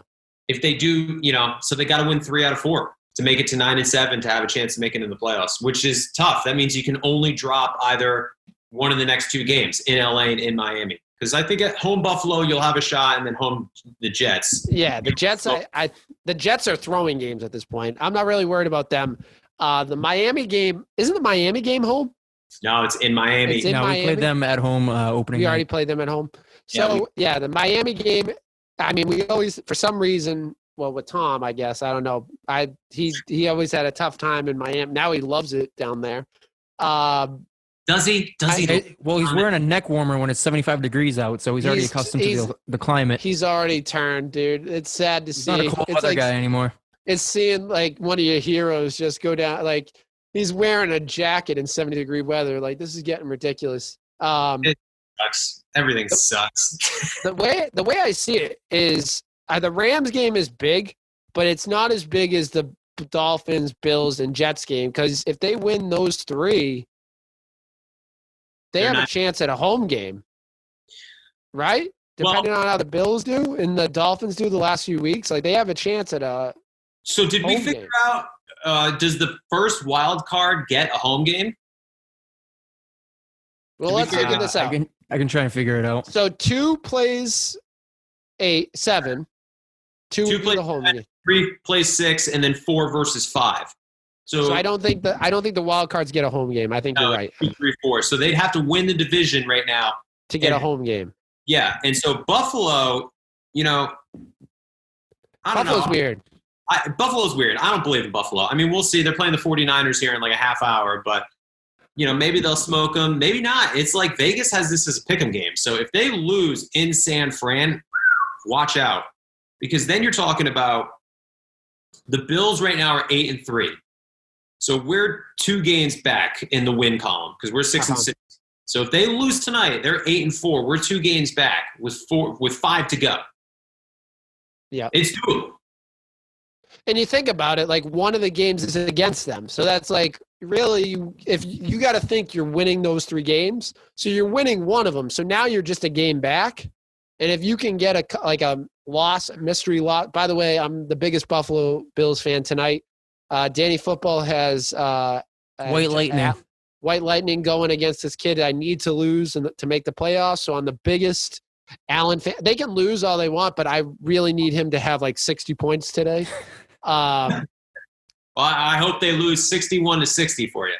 If they do, so they got to win 3 out of 4 to make it to 9-7 to have a chance to make it in the playoffs, which is tough. That means you can only drop either one of the next 2 games in LA and in Miami. Because I think at home Buffalo, you'll have a shot, and then home the Jets. Yeah, the Jets. The Jets are throwing games at this point. I'm not really worried about them. The Miami game, isn't the Miami game home? No, it's in Miami. We played them at home opening. We already played them at home. So the Miami game. I mean, we always, for some reason, with Tom, I guess, I don't know. He always had a tough time in Miami. Now he loves it down there. Does he? Well, he's wearing a neck warmer when it's 75 degrees out, so he's already accustomed to the climate. He's already turned, dude. It's sad to see. He's not a cold weather guy anymore. It's seeing one of your heroes just go down. He's wearing a jacket in 70-degree weather. This is getting ridiculous. It sucks. Everything sucks. The way I see it is the Rams game is big, but it's not as big as the Dolphins, Bills, and Jets game, because if they win those 3, they have a chance at a home game, right? Depending on how the Bills do and the Dolphins do the last few weeks, they have a chance at a. So did we figure out? Does the first wild card get a home game? Well, let's figure this out. I can try and figure it out. So 2 plays 7. 2 plays the home game. 3 plays 6, and then 4 versus 5. So I don't think the wild cards get a home game. I think you're right. 2, 3, 4. So they'd have to win the division right now to get a home game. Yeah, and so Buffalo, I don't know. Buffalo's weird. Buffalo's weird. I don't believe in Buffalo. I mean, we'll see. They're playing the 49ers here in a half hour, but maybe they'll smoke them. Maybe not. It's like Vegas has this as a pick'em game. So if they lose in San Fran, watch out, because then you're talking about the Bills right now are 8-3. So we're 2 games back in the win column because we're 6-6. So if they lose tonight, they're 8-4. We're 2 games back with 5 to go. Yeah, it's doable. And you think about it, one of the games is against them. So that's really, if you got to think you're winning those 3 games, so you're winning one of them. So now you're just a game back. And if you can get a loss, a mystery loss. By the way, I'm the biggest Buffalo Bills fan tonight. Danny Football has White Lightning going against this kid. I need to lose to make the playoffs. So I'm the biggest Allen fan. They can lose all they want, but I really need him to have 60 points today. Well, I hope they lose 61-60 for you.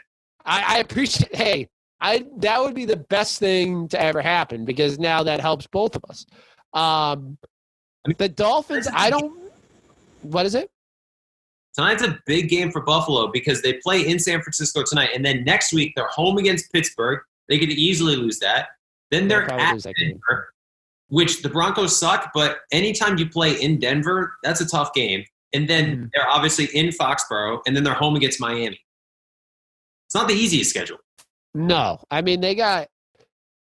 I appreciate. Hey, that would be the best thing to ever happen because now that helps both of us. The Dolphins. I don't. What is it? Tonight's a big game for Buffalo because they play in San Francisco tonight, and then next week they're home against Pittsburgh. They could easily lose that. Then they're at Denver, which the Broncos suck, but anytime you play in Denver, that's a tough game. And then they're obviously in Foxborough, and then they're home against Miami. It's not the easiest schedule. No. I mean, they got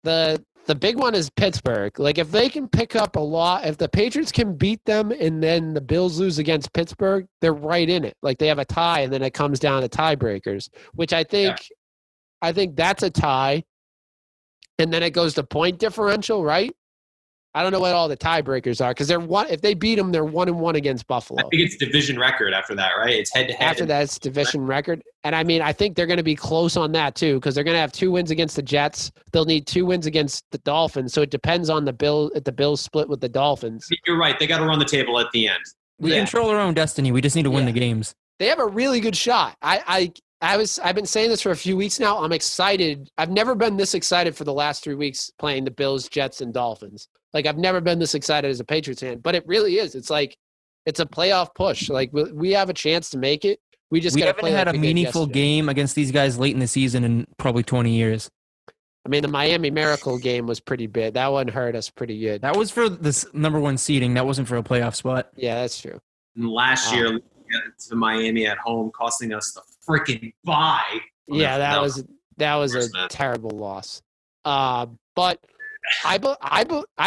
the big one is Pittsburgh. Like, if they can pick up a lot, if the Patriots can beat them and then the Bills lose against Pittsburgh, they're right in it. Like, they have a tie, and then it comes down to tiebreakers, which I think that's a tie. And then it goes to point differential, right? I don't know what all the tiebreakers are because if they beat them, they're 1-1 against Buffalo. I think it's division record after that, right? It's head-to-head. After that, it's division record. And, I mean, I think they're going to be close on that, too, because they're going to have 2 wins against the Jets. They'll need 2 wins against the Dolphins. So it depends on the Bills split with the Dolphins. You're right. They got to run the table at the end. We control our own destiny. We just need to win the games. They have a really good shot. I've been saying this for a few weeks now. I'm excited. I've never been this excited for the last 3 weeks playing the Bills, Jets, and Dolphins. Like, I've never been this excited as a Patriots fan, but it really is. It's like, it's a playoff push. Like, we have a chance to make it. We haven't had a meaningful game against these guys late in the season in probably 20 years. I mean, the Miami Miracle game was pretty big. That one hurt us pretty good. That was for this number 1 seeding. That wasn't for a playoff spot. Yeah, that's true. And last year, to Miami at home, costing us the freaking bye. Yeah, that was a terrible loss. But I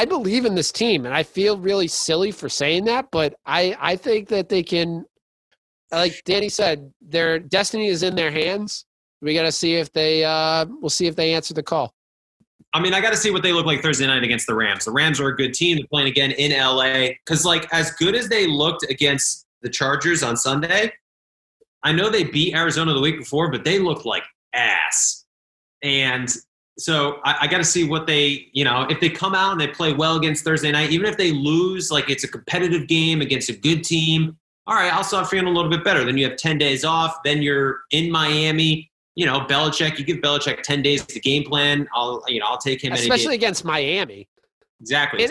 believe in this team, and I feel really silly for saying that, but I think that they can, like Danny said, their destiny is in their hands. We got to see if we'll see if they answer the call. I mean, I got to see what they look like Thursday night against the Rams. The Rams are a good team. They're playing again in LA. Because, like, as good as they looked against the Chargers on Sunday, I know they beat Arizona the week before, but they looked like ass. And so I got to see what they, if they come out and they play well against Thursday night, even if they lose, like it's a competitive game against a good team, all right, I'll start feeling a little bit better. Then you have 10 days off. Then you're in Miami. Belichick, you give Belichick 10 days to game plan. I'll take him. Especially against Miami. Exactly.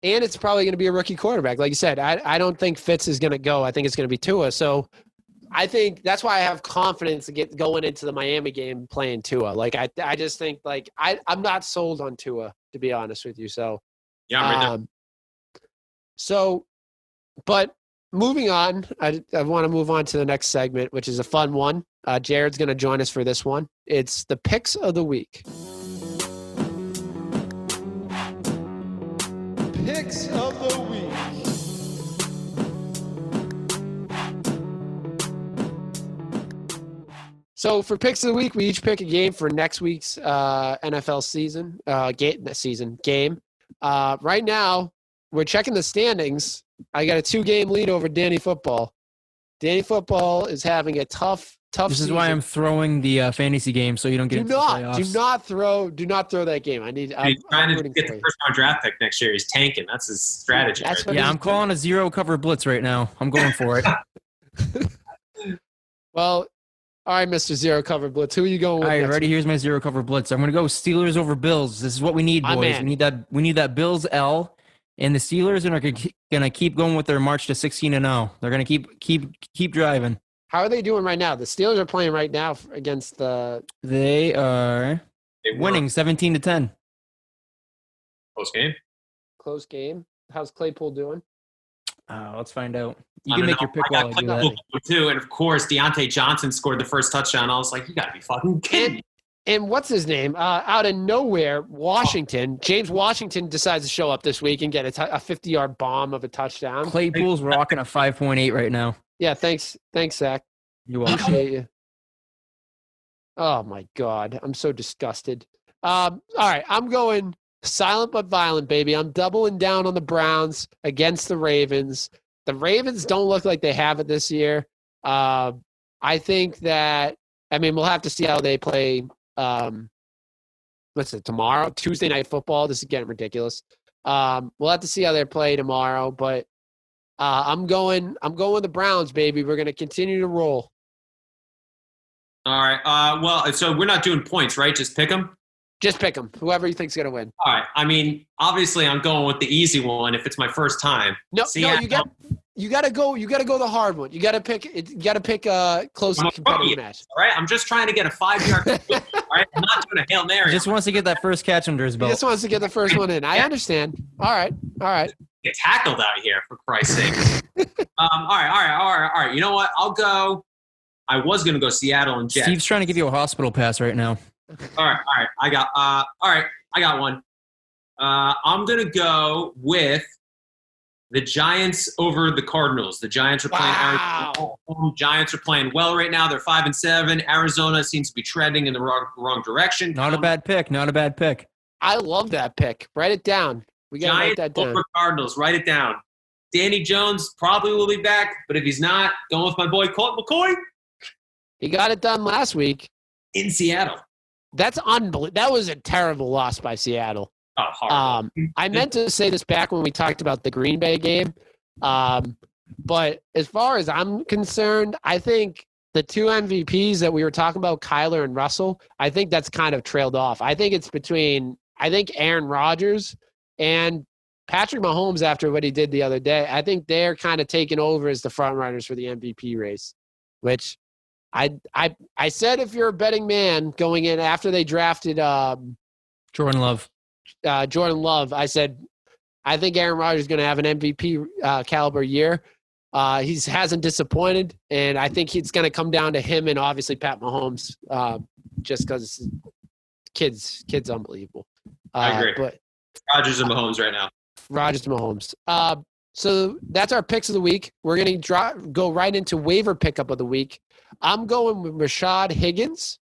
And it's probably going to be a rookie quarterback. Like you said, I don't think Fitz is going to go. I think it's going to be Tua. So I think that's why I have confidence to get going into the Miami game playing Tua. Like, I just think, like, I'm not sold on Tua, to be honest with you. So, yeah, I'm right there. But moving on, I want to move on to the next segment, which is a fun one. Jared's going to join us for this one. It's the picks of the week. Picks of the week. So for picks of the week, we each pick a game for next week's NFL game. Right now, we're checking the standings. I got a 2-game lead over Danny Football. Danny Football is having a tough This season. is why I'm throwing the fantasy game so you don't get into the playoffs. Do not throw that game. He's trying to get the first-round draft pick next year. He's tanking. That's his strategy. I'm calling a 0 cover blitz right now. I'm going for it. Well, all right, Mr. Zero Cover Blitz. Who are you going with? All right, ready? Here's my 0 cover blitz. I'm going to go Steelers over Bills. This is what we need, boys. We need that Bills L. And the Steelers are going to keep going with their march to 16-0. They're going to keep driving. How are they doing right now? The Steelers are playing right now against the. They are winning 17-10. Close game. How's Claypool doing? Let's find out. You can make your pick while I do that. Too, and of course, Deontay Johnson scored the first touchdown. I was like, you got to be fucking kidding me. And what's his name? Out of nowhere, James Washington decides to show up this week and get a 50-yard bomb of a touchdown. Claypool's rocking a 5.8 right now. Yeah, thanks, Zach. You're welcome. Appreciate you. Oh, my God. I'm so disgusted. All right, I'm going silent but violent, baby. I'm doubling down on the Browns against the Ravens. The Ravens don't look like they have it this year. I think that, we'll have to see how they play. What's it, tomorrow? Tuesday Night Football. This is getting ridiculous. We'll have to see how they play tomorrow, but I'm going with the Browns, baby. We're going to continue to roll. All right. Well, so we're not doing points, right? Just pick them? Just pick them. Whoever you think's going to win. All right. I mean, obviously, I'm going with the easy one if it's my first time. No, you got to go the hard one. You got to pick a close competitive match. All right? I'm just trying to get a 5-yard all right? I'm not doing a Hail Mary. He just wants to get that first catch under his belt. He just wants to get the first one in. I understand. All right. Get tackled out here, for Christ's sake. All right. You know what? I'll go. I was going to go Seattle and Jets. Steve's trying to give you a hospital pass right now. All right. I got one. I'm going to go with the Giants over the Cardinals. The Giants are playing Arizona. Giants are playing well right now. They're 5-7. Arizona seems to be trending in the wrong direction. Not a bad pick. I love that pick. Write it down. We got to write that down. Over Cardinals. Write it down. Danny Jones probably will be back, but if he's not, going with my boy Colt McCoy. He got it done last week. In Seattle. That's unbelievable. That was a terrible loss by Seattle. Oh, horrible. I meant to say this back when we talked about the Green Bay game. But as far as I'm concerned, I think the two MVPs that we were talking about, Kyler and Russell, I think that's kind of trailed off. I think it's between Aaron Rodgers and Patrick Mahomes after what he did the other day. I think they're kind of taking over as the front runners for the MVP race, which I said if you're a betting man going in after they drafted Jordan Love, I said I think Aaron Rodgers is going to have an MVP caliber year. He hasn't disappointed, and I think it's going to come down to him and obviously Pat Mahomes, just because kid's unbelievable. I agree. But Rodgers and Mahomes right now. Rodgers and Mahomes. So that's our picks of the week. We're going to go right into waiver pickup of the week. I'm going with Rashad Higgins.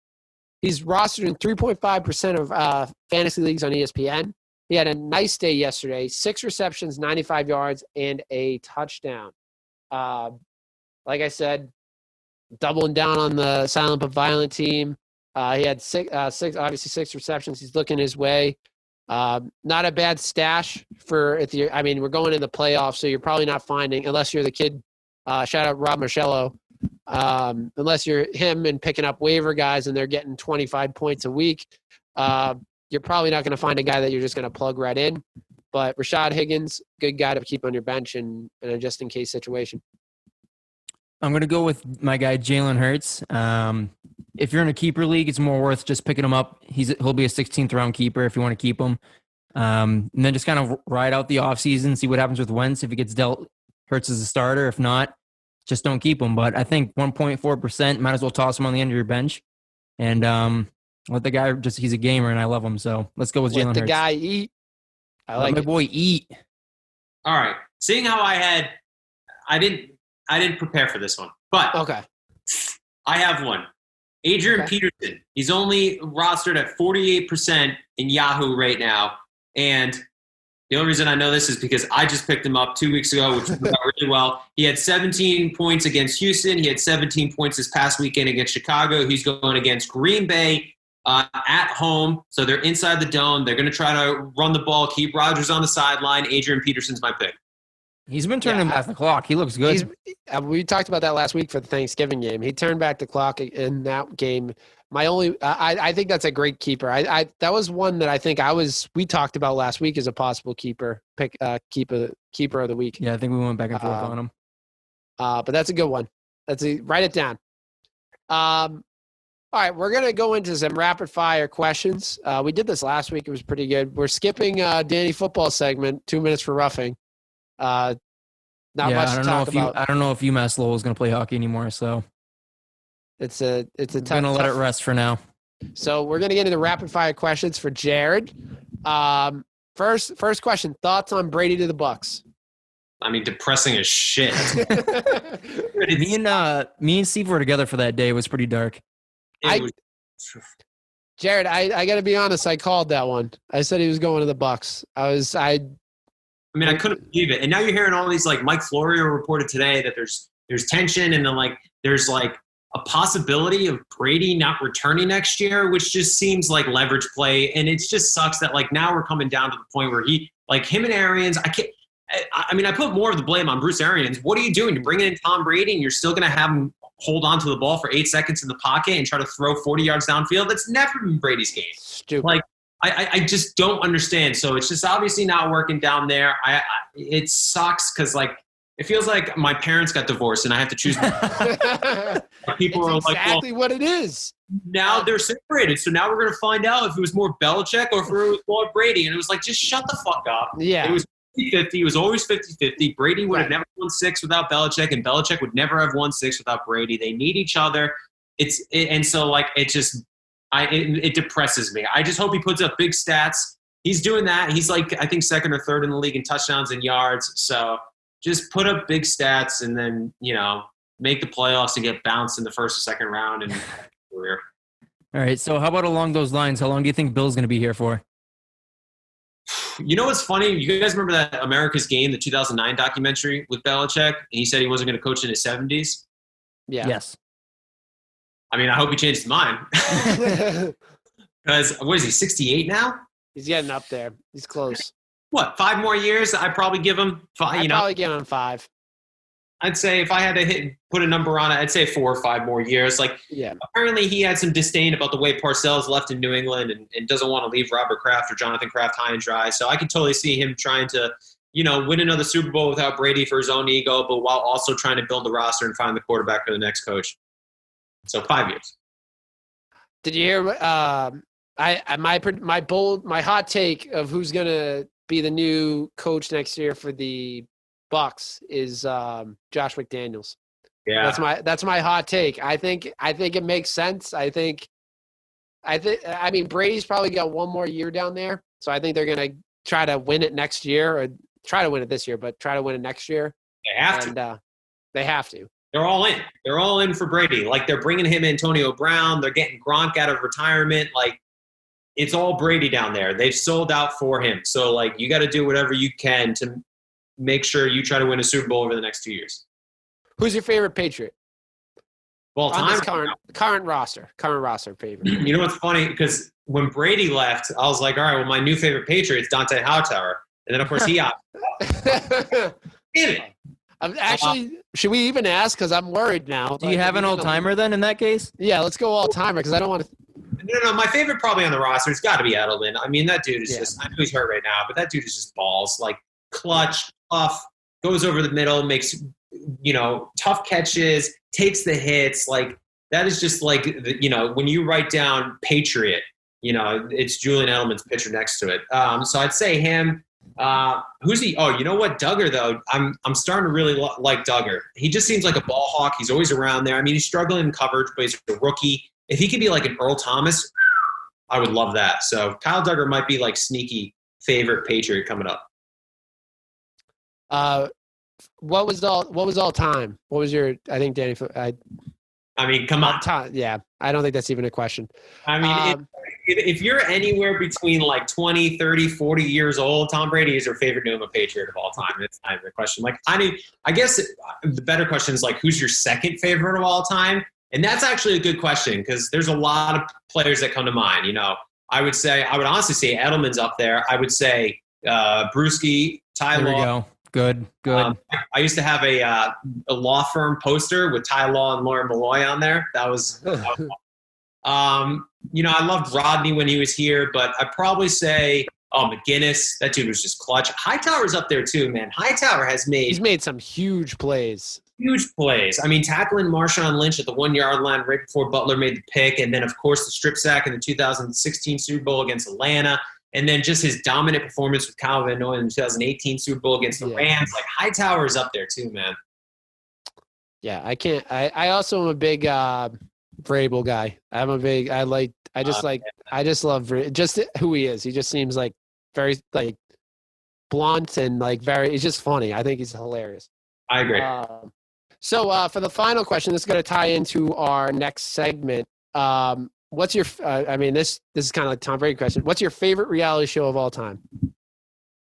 He's rostered in 3.5% of fantasy leagues on ESPN. He had a nice day yesterday, 6 receptions, 95 yards, and a touchdown. Like I said, doubling down on the silent but violent team. He had six receptions. He's looking his way. Not a bad stash we're going in the playoffs, so you're probably not finding, unless you're the kid, shout out Rob Marcello, unless you're him and picking up waiver guys and they're getting 25 points a week, you're probably not going to find a guy that you're just going to plug right in. But Rashad Higgins, good guy to keep on your bench in a just-in-case situation. I'm going to go with my guy, Jalen Hurts. If you're in a keeper league, it's more worth just picking him up. He'll be a 16th round keeper if you want to keep him. And then just kind of ride out the offseason, see what happens with Wentz. If he gets dealt, Hurts as a starter. If not, just don't keep him. But I think 1.4%, might as well toss him on the end of your bench. And let the guy he's a gamer and I love him. So let's go with Jalen Hurts. Let the guy eat. I like my boy eat. All right. Seeing how I didn't prepare for this one, but okay. I have one. Adrian Peterson. He's only rostered at 48% in Yahoo right now. And the only reason I know this is because I just picked him up 2 weeks ago, which worked out really well. He had 17 points against Houston. He had 17 points this past weekend against Chicago. He's going against Green Bay at home. So they're inside the dome. They're going to try to run the ball, keep Rodgers on the sideline. Adrian Peterson's my pick. He's been turning back the clock. He looks good. We talked about that last week for the Thanksgiving game. He turned back the clock in that game. I think that's a great keeper. That was one that I think we talked about last week as a possible keeper keeper of the week. Yeah, I think we went back and forth on him. But that's a good one. Write it down. All right, we're gonna go into some rapid fire questions. We did this last week. It was pretty good. We're skipping Danny football segment. 2 minutes for roughing. Not much to talk about. I don't know if UMass Lowell is going to play hockey anymore, so it's a tough. Going to let it rest for now. So we're going to get into rapid fire questions for Jared. First question: thoughts on Brady to the Bucks? I mean, depressing as shit. Me and Steve were together for that day. It was pretty dark. Jared, I got to be honest. I called that one. I said he was going to the Bucks. I couldn't believe it. And now you're hearing all these, like, Mike Florio reported today that there's tension and then, like, there's, like, a possibility of Brady not returning next year, which just seems like leverage play. And it just sucks that, like, now we're coming down to the point where him and Arians, I put more of the blame on Bruce Arians. What are you doing? You're bringing in Tom Brady and you're still going to have him hold on to the ball for 8 seconds in the pocket and try to throw 40 yards downfield. That's never been Brady's game. Stupid. Like, I just don't understand. So it's just obviously not working down there. It sucks because, like, it feels like my parents got divorced and I have to choose. People are like, exactly what it is. Now they're separated. So now we're going to find out if it was more Belichick or if it was more Brady. And it was like, just shut the fuck up. Yeah. It was 50-50. It was always 50-50. Brady would have never won 6 without Belichick, and Belichick would never have won 6 without Brady. They need each other. And so, like, it depresses me. I just hope he puts up big stats. He's doing that. He's like, I think, second or third in the league in touchdowns and yards. So just put up big stats and then, make the playoffs and get bounced in the first or second round and career. All right. So how about along those lines? How long do you think Bill's going to be here for? You know what's funny? You guys remember that America's Game, the 2009 documentary with Belichick? He said he wasn't going to coach in his 70s. Yeah. Yes. I mean, I hope he changed his mind. Because, what is he, 68 now? He's getting up there. He's close. What, 5 more years? I'd probably give him 5. Probably give him 5. I'd say if I had to put a number on it, I'd say 4 or 5 more years. Like, apparently he had some disdain about the way Parcells left in New England and doesn't want to leave Robert Kraft or Jonathan Kraft high and dry. So I could totally see him trying to, win another Super Bowl without Brady for his own ego, but while also trying to build the roster and find the quarterback for the next coach. So 5 years. Did you hear my hot take of who's gonna be the new coach next year for the Bucs is Josh McDaniels. Yeah, that's my hot take. I think it makes sense. I mean Brady's probably got one more year down there, so I think they're gonna try to win it next year, or try to win it this year, but try to win it next year. They have to. They have to. They're all in. They're all in for Brady. Like, they're bringing him Antonio Brown. They're getting Gronk out of retirement. Like, it's all Brady down there. They've sold out for him. So, like, you got to do whatever you can to make sure you try to win a Super Bowl over the next 2 years. Who's your favorite Patriot? Well, current roster favorite. You know what's funny? Because when Brady left, I was like, all right, well, my new favorite Patriot is Dante Hightower. And then, of course, he opted. Damn it. Should we even ask? Because I'm worried now. Do you have an all-timer then in that case? Yeah, let's go all-timer because I don't want to. No. My favorite probably on the roster has got to be Edelman. I mean, that dude is just – I know he's hurt right now, but that dude is just balls. Like, clutch, tough, goes over the middle, makes, tough catches, takes the hits. Like, that is just like, when you write down Patriot, it's Julian Edelman's picture next to it. So I'd say him. Who's he? Oh, you know what? Duggar, though. I'm starting to really like Duggar. He just seems like a ball hawk. He's always around there. I mean, he's struggling in coverage, but he's a rookie. If he could be like an Earl Thomas, I would love that. So Kyle Duggar might be like sneaky favorite Patriot coming up. What was all time? What was your? I think Danny. I mean, come on. Yeah, I don't think that's even a question. I mean, if you're anywhere between like 20, 30, 40 years old, Tom Brady is your favorite New England Patriot of all time. It's not even a question. Like, I guess the better question is like, who's your second favorite of all time? And that's actually a good question because there's a lot of players that come to mind. I would honestly say Edelman's up there. I would say Brewski, Ty Law. There we go. Good. I used to have a law firm poster with Ty Law and Lauren Malloy on there. That was I loved Rodney when he was here, but I'd probably say, McGinnis. That dude was just clutch. Hightower's up there too, man. Hightower he's made some huge plays. Huge plays. I mean, tackling Marshawn Lynch at the 1-yard line right before Butler made the pick, and then, of course, the strip sack in the 2016 Super Bowl against Atlanta, and then just his dominant performance with Kyle Van Noy in the 2018 Super Bowl against the Rams. Like, Hightower's up there too, man. Yeah, I can't. I also am a big Vrabel guy. I just love just who he is. He just seems like very like blunt and like it's just funny. I think he's hilarious. I agree. So for the final question, this is going to tie into our next segment. What's your? This is kind of like Tom Brady question. What's your favorite reality show of all time?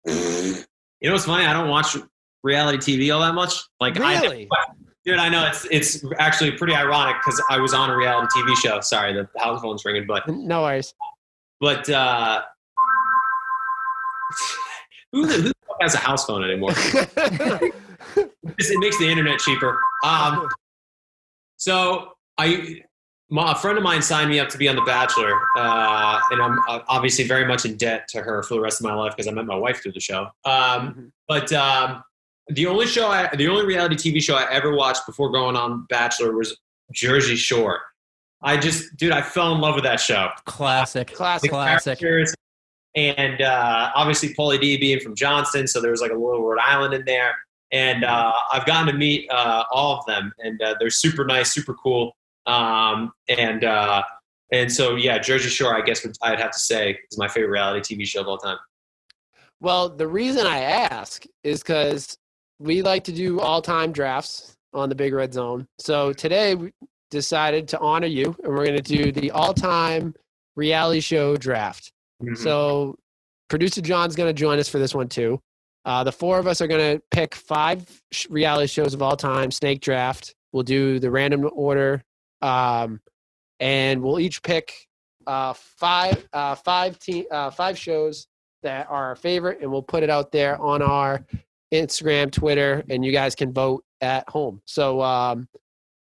You know what's funny? I don't watch reality TV all that much. Like, really? Dude, I know it's actually pretty ironic because I was on a reality TV show. Sorry, the house phone's ringing, but no worries. But who the fuck has a house phone anymore? It makes the internet cheaper. So a friend of mine signed me up to be on The Bachelor, and I'm obviously very much in debt to her for the rest of my life because I met my wife through the show. But the only reality TV show I ever watched before going on Bachelor was Jersey Shore. I fell in love with that show. Classic. And obviously Paulie D being from Johnston, so there was like a little Rhode Island in there. And I've gotten to meet all of them, and they're super nice, super cool. And so, yeah, Jersey Shore, I guess I'd have to say is my favorite reality TV show of all time. Well, the reason I ask is because we like to do all-time drafts on the Big Red Zone. So today we decided to honor you, and we're going to do the all-time reality show draft. Mm-hmm. So producer John's going to join us for this one too. The four of us are going to pick 5 reality shows of all time, snake draft. We'll do the random order, and we'll each pick 5 shows that are our favorite, and we'll put it out there on our Instagram, Twitter, and you guys can vote at home. So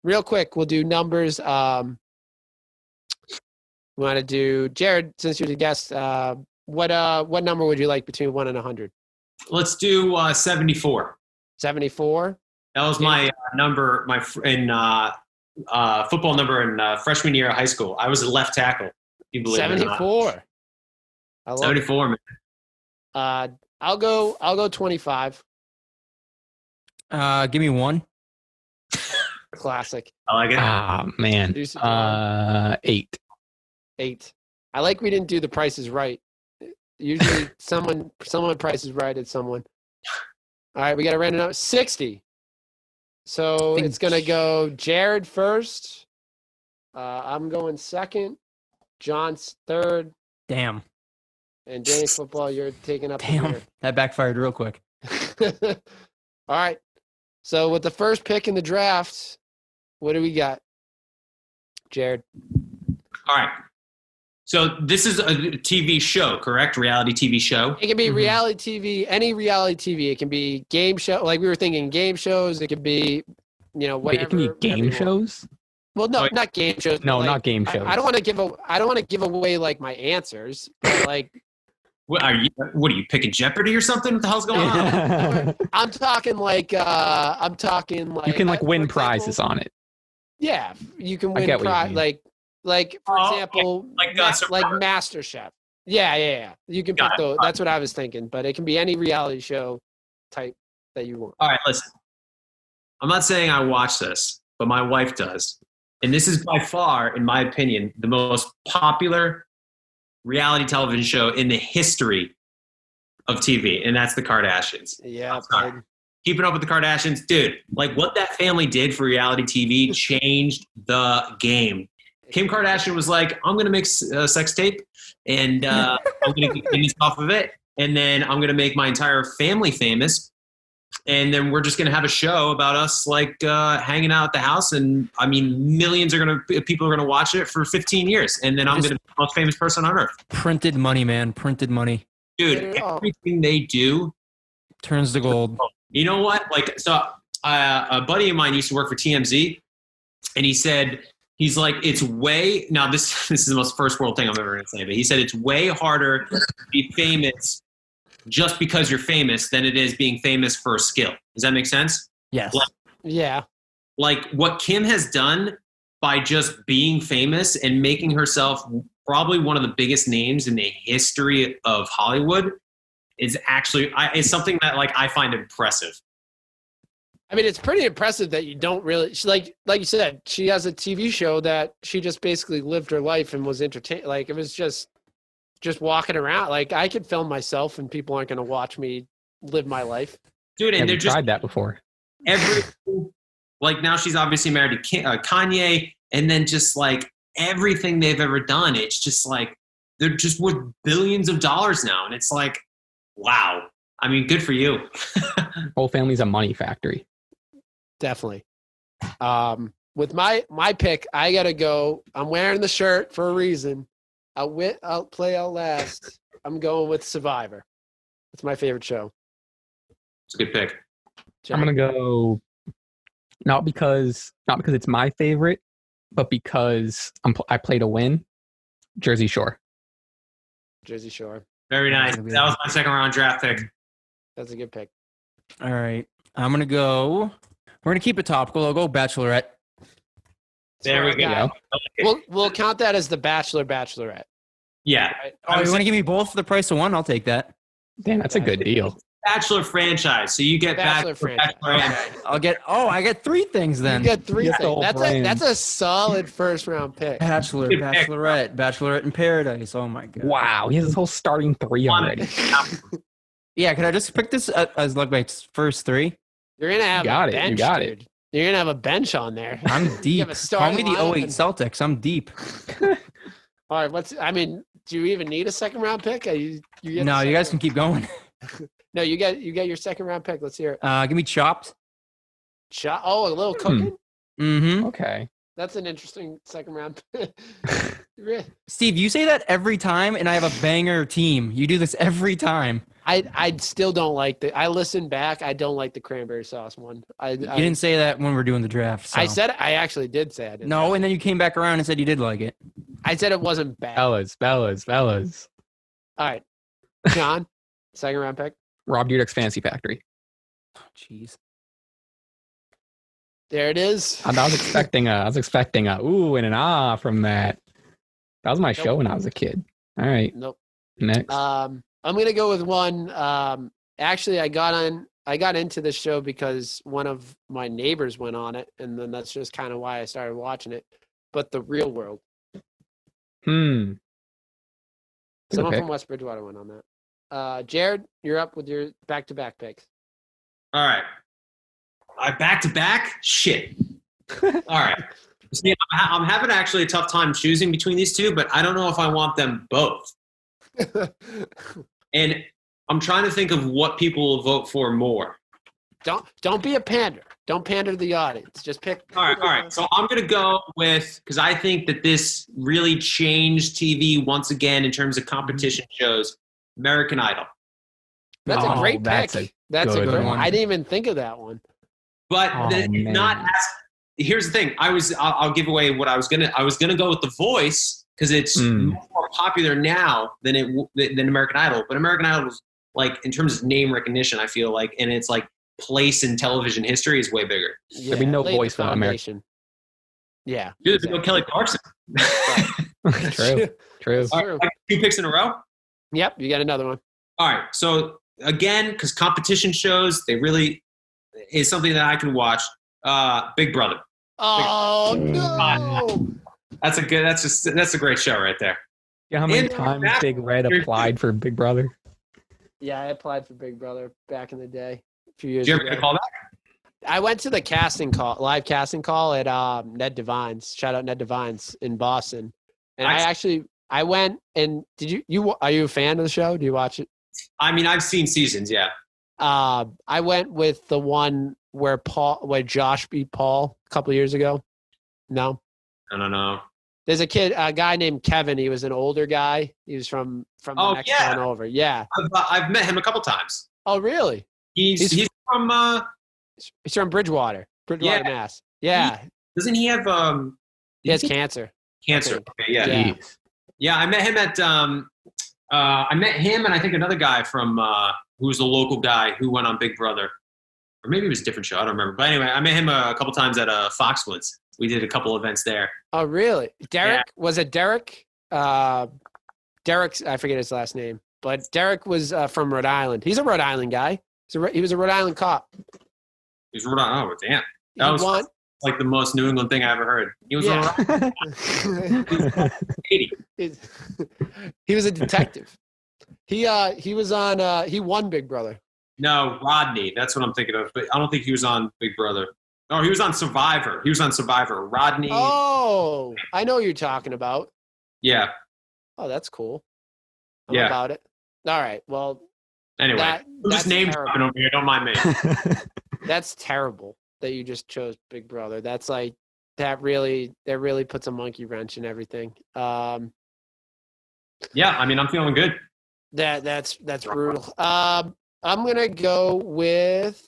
real quick, we'll do numbers. We want to do, Jared, since you're the guest, what number would you like between 1 and 100? Let's do 74. 74? That was my number, football number in freshman year of high school. I was a left tackle. You believe 74. It or not. 74, man. I'll go 25. Give me 1. Classic. I like it. Man. 8. 8. I like we didn't do the Price is Right. Usually someone Price is Right at someone. All right, we got to random out 60. So it's going to go Jared first. I'm going second. John's third. Damn. And Danny Football, you're taking up. Damn, that backfired real quick. All right. So with the first pick in the draft, what do we got? Jared. All right. So this is a TV show, correct? Reality TV show? It can be reality TV, any reality TV. It can be game show. Like we were thinking game shows. It could be, whatever. Wait, it can be game shows? Well, no, not game shows. No, not game shows. I don't want to give away like my answers. But, like, what are you picking Jeopardy or something? What the hell's going on? I'm talking like you can like win prizes on it. Yeah, you can win prize like for example, like MasterChef. Yeah. You can pick those. That's what I was thinking, but it can be any reality show type that you want. All right, listen. I'm not saying I watch this, but my wife does. And this is by far, in my opinion, the most popular reality television show in the history of TV, and that's the Kardashians. Yeah, Keeping Up with the Kardashians. Dude, like what that family did for reality TV changed the game. Kim Kardashian was like, I'm going to make a sex tape, and I'm going to get famous off of it, and then I'm going to make my entire family famous, and then we're just going to have a show about us like hanging out at the house, and I mean, people are going to watch it for 15 years, and then I'm going to be the most famous person on earth. Printed money, man. Printed money. Dude, everything they do turns to gold. You know what? Like, so a buddy of mine used to work for TMZ, and he said, he's like, it's way, now this is the most first world thing I'm ever going to say, but he said it's way harder to be famous just because you're famous than it is being famous for a skill. Does that make sense? Yes. Like what Kim has done by just being famous and making herself probably one of the biggest names in the history of Hollywood is actually, it's something that like I find impressive. I mean, it's pretty impressive that you don't really like you said, she has a TV show that she just basically lived her life and was entertained. Like it was just walking around. Like I could film myself and people aren't going to watch me live my life. Dude, and they're just tried that before. Like now she's obviously married to Kanye, and then just like everything they've ever done, it's just like they're just worth billions of dollars now, and it's like, wow. I mean, good for you. Whole family's a money factory. Definitely. With my pick, I gotta go. I'm wearing the shirt for a reason. I'll play out last. I'm going with Survivor. It's my favorite show. It's a good pick. I'm gonna go Not because it's my favorite, but because I play to win. Jersey Shore. Jersey Shore. Very nice. That was my second round draft pick. That's a good pick. All right. I'm going to go. We're going to keep it topical. I'll go Bachelorette. There we go. We'll count that as the Bachelorette. Yeah. Right? Oh, you want to give me both for the price of one? I'll take that. Damn, that's a good deal. Bachelor franchise. So you get Bachelor franchise. I get 3 things then. You get 3 things. That's a solid first round pick. Bachelorette in Paradise. Oh my god. Wow, he has his whole starting 3 already. Yeah, can I just pick this as like my first 3? You're gonna have a bench, you got dude. it. You're gonna have a bench on there. I'm deep. Call me the 08 Celtics. I'm deep. All right, do you even need a second round pick? No, you guys can keep going. No, you get your second round pick. Let's hear it. Give me Chopped. Oh, a little cooking. Mm-hmm. Okay. That's an interesting second round pick. Steve, you say that every time, and I have a banger team. You do this every time. I still don't like I listen back. I don't like the cranberry sauce one. You didn't say that when we were doing the draft. So. I actually did say I did. No, and then you came back around and said you did like it. I said it wasn't bad. Fellas. All right, John, second round pick. Rob Dudek's Fantasy Factory. Oh, jeez. There it is. I was expecting a ooh and an ah from that. That was my show when I was a kid. All right. Nope. Next. I'm gonna go with one. Actually, I got into this show because one of my neighbors went on it, and then that's just kind of why I started watching it. But The Real World. Someone from West Bridgewater went on that. Jared, you're up with your back-to-back picks. All right. Back-to-back? Shit. All right. See, I'm having actually a tough time choosing between these two, but I don't know if I want them both. And I'm trying to think of what people will vote for more. Don't be a pander. Don't pander to the audience. Just pick. All right. So I'm going to go with, because I think that this really changed TV once again in terms of competition shows, American Idol. That's a great pick. That's a good one. I didn't even think of that one. But here's the thing. I'll give away what I was gonna go with The Voice because it's more popular now than American Idol. But American Idol was like, in terms of name recognition, I feel like, and it's like place in television history is way bigger. Yeah, there'd be no voice for American. Yeah. Dude, there'd be no Kelly Clarkson. True. All right, 2 picks in a row? Yep, you got another one. All right. So again, because competition shows, they really is something that I can watch. Big Brother. Oh no! That's a great show right there. Yeah, how many times Big Red applied for Big Brother? Yeah, I applied for Big Brother back in the day, a few years Did you ago. ever get a call back? I went to the live casting call at Ned Devine's. Shout out Ned Devine's in Boston. And I went and are you a fan of the show? Do you watch it? I mean, I've seen seasons, yeah. I went with the one where Josh beat Paul a couple of years ago. No. There's a guy named Kevin. He was an older guy. He was from the next town over. Yeah. I've met him a couple times. Oh, really? He's from Bridgewater, Mass. Yeah. Doesn't he have he has cancer. Cancer. Okay, yeah. Yeah, I met him at I met him and I think another guy from who was the local guy who went on Big Brother. Or maybe it was a different show. I don't remember. But anyway, I met him a couple times at Foxwoods. We did a couple events there. Oh, really? Derek? Yeah. Was it Derek? Derek's, I forget his last name. But Derek was from Rhode Island. He's a Rhode Island guy. He was a Rhode Island cop. He was Rhode Island. Oh, damn. That was like the most New England thing I ever heard. He was He was a detective. He was on he won Big Brother. No, Rodney. That's what I'm thinking of. But I don't think he was on Big Brother. Oh, he was on Survivor. Rodney. Oh, I know what you're talking about. Yeah. Oh, that's cool. I'm about it. All right. Well. Anyway, I'm just name dropping over here. Don't mind me. That's terrible that you just chose Big Brother. That's like that really puts a monkey wrench in everything. Yeah, I mean, I'm feeling good. That's brutal. I'm gonna go with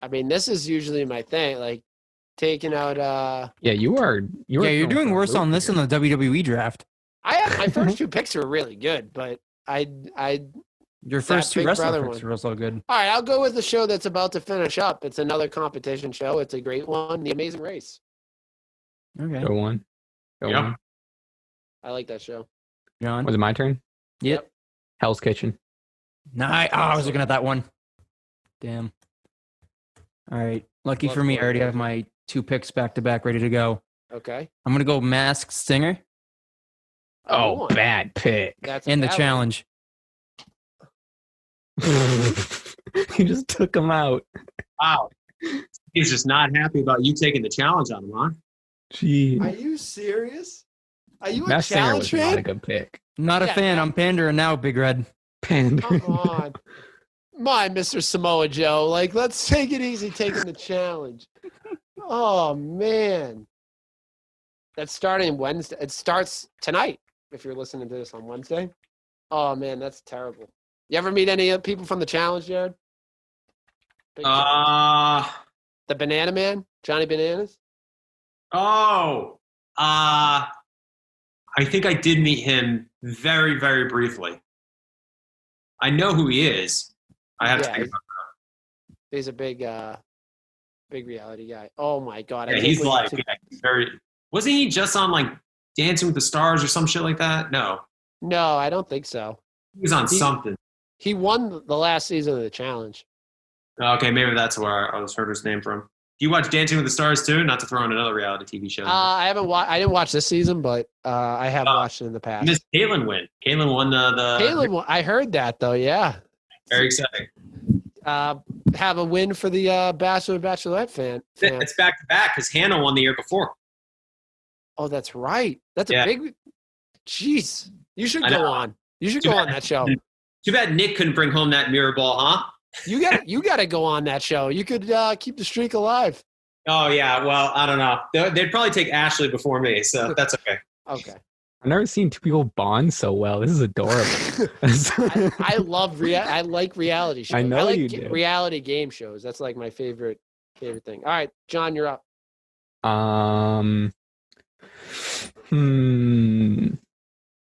I mean, this is usually my thing, like taking out. Yeah, you're doing worse on this than the WWE draft. My first two picks were really good, but your first two wrestler picks one. were also good. All right, I'll go with the show that's about to finish up. It's another competition show. It's a great one, The Amazing Race. Okay. Go on. I like that show. John? Was it my turn? Yep. Hell's Kitchen. Nice. Oh, I was looking at that one. Damn. All right. Lucky for me, I already have my two picks back to back ready to go. Okay. I'm going to go Masked Singer. Oh, bad pick. That's and the challenge. You just took him out. Wow. He's just not happy about you taking the challenge on him, huh? Gee. Are you serious? Are you Masked a Singer challenge was fan? not a good pick. Not a fan. I'm pandering now, Big Red. Pandering. Come on. My Mr. Samoa Joe. Like, let's take it easy taking the challenge. Oh, man. That's starting Wednesday. It starts tonight, if you're listening to this on Wednesday. Oh, man, that's terrible. You ever meet any people from the challenge, Jared? The Banana Man? Johnny Bananas? Oh. I think I did meet him very, very briefly. I know who he is. I have to think about that. He's a big reality guy. Oh my god! Yeah, he's like very. Wasn't he just on like Dancing with the Stars or some shit like that? No, I don't think so. he was on something. He won the last season of the challenge. Okay, maybe that's where I heard his name from. Do you watch Dancing with the Stars too? Not to throw in another reality TV show. I haven't watched. I didn't watch this season, but I have watched it in the past. Miss Caitlin win. Caitlin won the. Caitlin won. I heard that though. Yeah. Very exciting. Have a win for the Bachelor Bachelorette fan. It's back to back because Hannah won the year before. Oh, that's right. That's a big. Jeez, you should go on. You should go on that show. Too bad Nick couldn't bring home that mirror ball, huh? You got to go on that show. You could keep the streak alive. Oh yeah. Well, I don't know. They'd probably take Ashley before me, so that's okay. Okay. I've never seen two people bond so well. This is adorable. I like reality shows. I know like you do. Reality game shows. That's like my favorite thing. All right, John, you're up.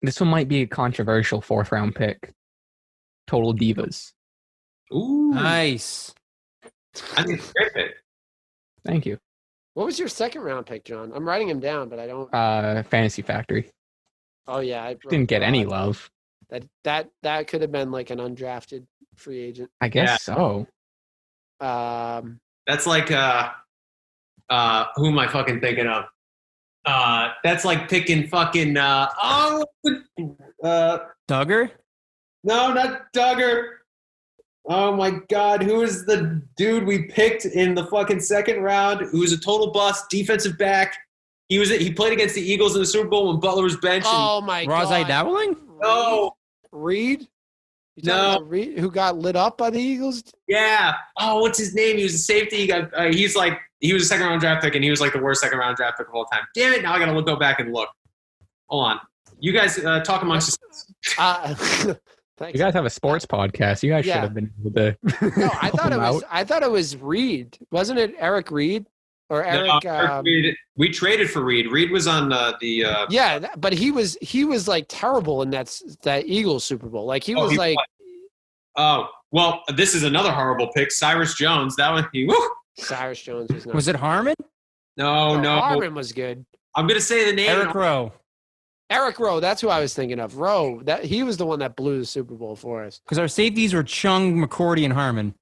This one might be a controversial 4th round pick. Total Divas. Ooh, Nice. I think it's a great pick. Thank you. What was your 2nd round pick, John? I'm writing him down, but I don't. Fantasy Factory. Oh yeah, I Didn't get any love. That could have been like an undrafted free agent. I guess so. That's like who am I fucking thinking of? That's like picking fucking Duggar? No, not Duggar. Oh my god, who is the dude we picked in the fucking 2nd round who was a total bust, defensive back? He played against the Eagles in the Super Bowl when Butler was benched. Oh my god. Rosai Dowling? No. Reed? No. Reed, who got lit up by the Eagles? Yeah. Oh, what's his name? He was a safety. He was a 2nd round draft pick, and he was like the worst 2nd round draft pick of all time. Damn it! Now I gotta go back and look. Hold on. You guys talk amongst yourselves. Thanks. You guys have a sports podcast. You guys should have been able to. No, I thought it was Reed. Wasn't it Eric Reed or Eric? No, Reed, we traded for Reed. Reed was on the. Yeah, but he was like terrible in that Eagles Super Bowl. Like he was. Oh well, this is another horrible pick. Cyrus Jones. That one. Cyrus Jones was not. Was it Harmon? No. Harmon was good. I'm gonna say the name. Eric Rowe. That's who I was thinking of. Rowe. He was the one that blew the Super Bowl for us. Because our safeties were Chung, McCourty, and Harmon.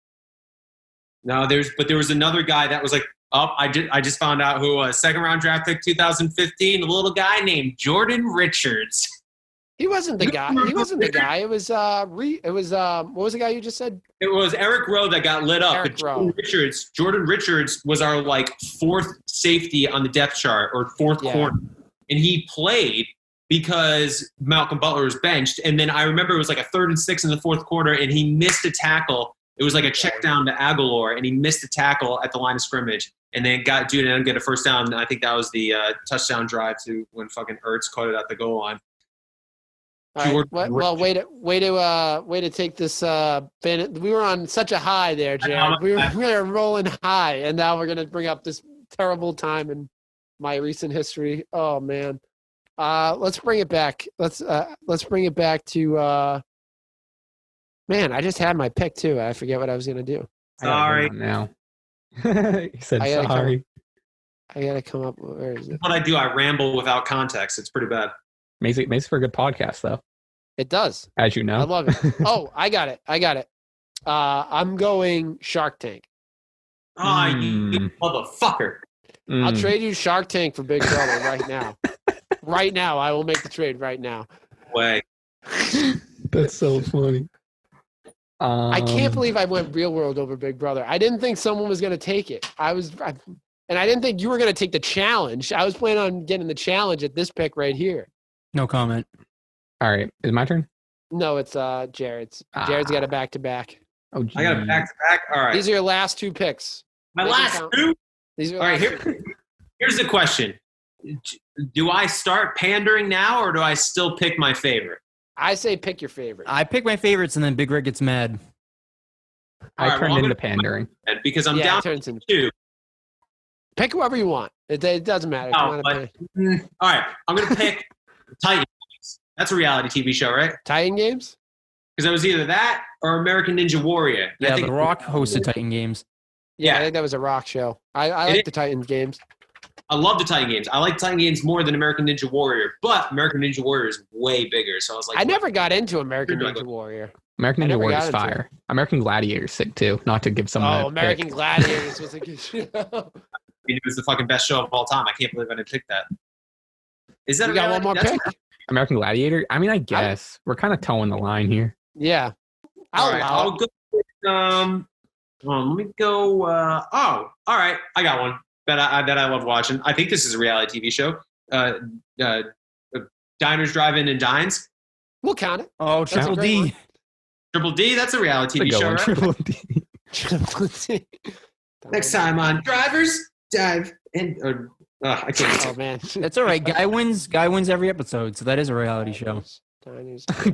No, there was another guy that was like, I just found out who 2nd round draft pick 2015, a little guy named Jordan Richards. He wasn't the guy. It was what was the guy you just said? It was Eric Rowe that got lit up. Jordan Richards was our like 4th safety on the depth chart or 4th corner, and he played because Malcolm Butler was benched. And then I remember it was like a 3rd and 6 in the 4th quarter, and he missed a tackle. It was like a check down to Aguilar, and he missed a tackle at the line of scrimmage, and then got Jude and get a first down. And I think that was the touchdown drive to when fucking Ertz caught it at the goal line. All right. Well, way to take this. We were on such a high there, Jared. We were rolling high, and now we're gonna bring up this terrible time in my recent history. Oh man. Let's bring it back. Let's bring it back to. Man, I just had my pick too. I forget what I was gonna do. Sorry. Now. He said sorry. I gotta come up. Where is it? What I do, I ramble without context. It's pretty bad. Makes for a good podcast, though. It does. As you know. I love it. Oh, I got it. I'm going Shark Tank. Oh, you motherfucker. I'll trade you Shark Tank for Big Brother right now. Right now. I will make the trade right now. Way. That's so funny. I can't believe I went Real World over Big Brother. I didn't think someone was going to take it. And I didn't think you were going to take the challenge. I was planning on getting the challenge at this pick right here. No comment. All right. Is it my turn? No, it's Jared's. Jared's got a back-to-back. Oh, geez. I got a back-to-back. All right. These are your last two picks. My last two? These are all right, here's the question. Do I start pandering now, or do I still pick my favorite? I say pick your favorite. I pick my favorites, and then Big Red gets mad. I turned into pandering. Because I'm down to two. Pick whoever you want. It doesn't matter. All right, I'm going to pick Titan Games. That's a reality TV show, right? Titan Games? Because it was either that or American Ninja Warrior. Yeah, The Rock hosted Titan Games. Yeah, I think that was a Rock show. I like the Titan Games. I love the Titan Games. I like Titan Games more than American Ninja Warrior, but American Ninja Warrior is way bigger. So I was like, I never got into American Ninja Warrior. American Ninja Warrior is fire. American Gladiator is sick too. Not to give someone. Oh, American Gladiators was a good show. It was the fucking best show of all time. I can't believe I didn't pick that. Is that you got one more pick? American Gladiator? I mean, I guess. We're kind of towing the line here. Yeah. I'll go with, let me go. All right. I got one that I love watching. I think this is a reality TV show. Diners, Drive-In, and Dines. We'll count it. Oh, Triple D. Triple D, that's a reality TV show, right? Triple D. Triple D. Next time on Drivers, Dive, and I can't. Oh man, that's all right. Guy wins every episode, so that is a reality show.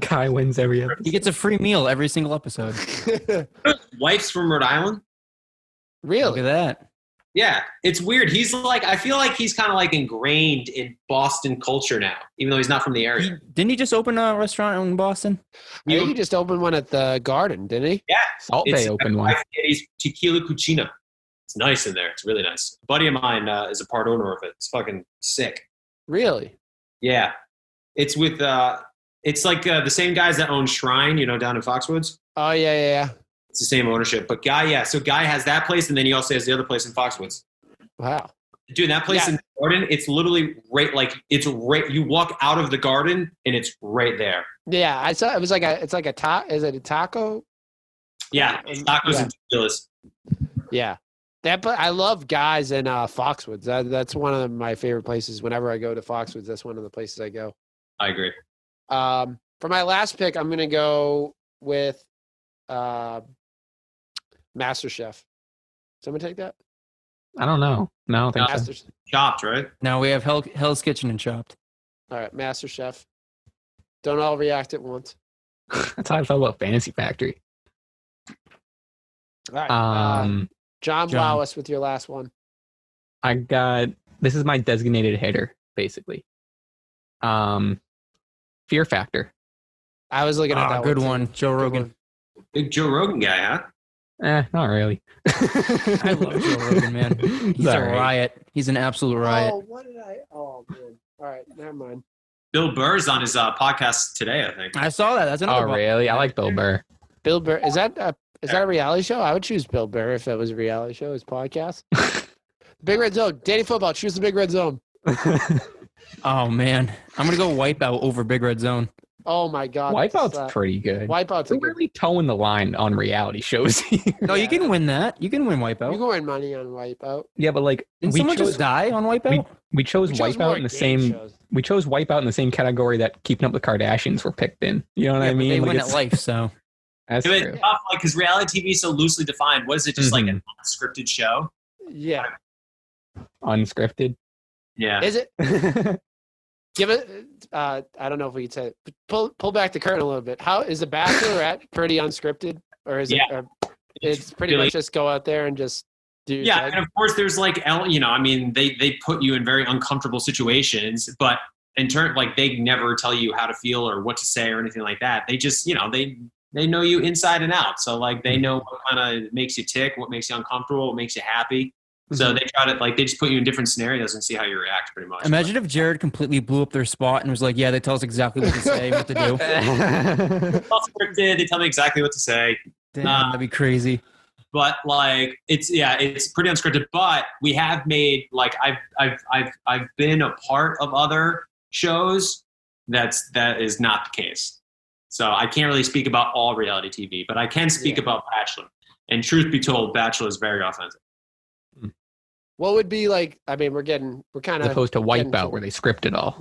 Guy wins every episode. He gets a free meal every single episode. Wife's from Rhode Island. Really? Look at that. Yeah, it's weird. He's like, I feel like he's kind of like ingrained in Boston culture now, even though he's not from the area. Didn't he just open a restaurant in Boston? I think he just opened one at the Garden, didn't he? Yeah. Salt Bay opened one. He's Tequila Cucina. It's nice in there. It's really nice. A buddy of mine is a part owner of it. It's fucking sick. Really? Yeah. It's with, it's like the same guys that own Shrine, down in Foxwoods. Oh, yeah. It's the same ownership. But so Guy has that place, and then he also has the other place in Foxwoods. Wow. Dude, that place in the Garden, it's literally you walk out of the Garden, and it's right there. Yeah, I saw it was it's like a taco. Is it a taco? Yeah, it's tacos and tequilas. Yeah. I love Guys in Foxwoods. That's one of my favorite places. Whenever I go to Foxwoods, that's one of the places I go. I agree. For my last pick, I'm going to go with MasterChef. Someone take that? I don't know. No, I don't think so. Chopped, right? Now we have Hell's Kitchen and Chopped. All right, MasterChef. Don't all react at once. That's how I felt about Fantasy Factory. All right. John, wow us with your last one. This is my designated hitter, basically. Fear Factor. I was looking at that good one. Joe Rogan. Big Joe Rogan guy, huh? Not really. I love Joe Rogan, man. He's a riot. He's an absolute riot. Oh, what did Oh, man. All right, never mind. Bill Burr's on his podcast today, I think. I saw that. That's another. Oh, really? I like Bill Burr. Bill Burr. Is that a reality show? I would choose Bill Burr if it was a reality show, his podcast. Big Red Zone. Daily football. Choose the Big Red Zone. Oh, man. I'm going to go Wipeout over Big Red Zone. Oh, my God. Wipeout's pretty good. Wipeout's We're really towing the line on reality shows here. No, you can win that. You can win Wipeout. You can win money on Wipeout. Yeah, but didn't someone just die on Wipeout? We chose Wipeout in the same. Shows. We chose Wipeout in the same category that Keeping Up with Kardashians were picked in. You know what I mean? They win at life, so. That's it's true. tough, because reality TV is so loosely defined. What is it? Just like an unscripted show? Yeah. Unscripted. Yeah. Is it? Give it. I don't know if we could say it. Pull back the curtain a little bit. How is the Bachelorette pretty unscripted, or is it? It's pretty much just go out there and just do. Yeah, and of course there's like they put you in very uncomfortable situations, but in turn, like they never tell you how to feel or what to say or anything like that. They just they know you inside and out. So like they know what kind of makes you tick, what makes you uncomfortable, what makes you happy. So they try to they just put you in different scenarios and see how you react pretty much. Imagine if Jared completely blew up their spot and was like, yeah, they tell us exactly what to say, what to do. It's all scripted. They tell me exactly what to say. Damn, that'd be crazy. But like it's pretty unscripted. But we have made I've been a part of other shows that is not the case. So I can't really speak about all reality TV, but I can speak about Bachelor. And truth be told, Bachelor is very authentic. What would be like? I mean, we're kind of as opposed to Wipeout where they script it all.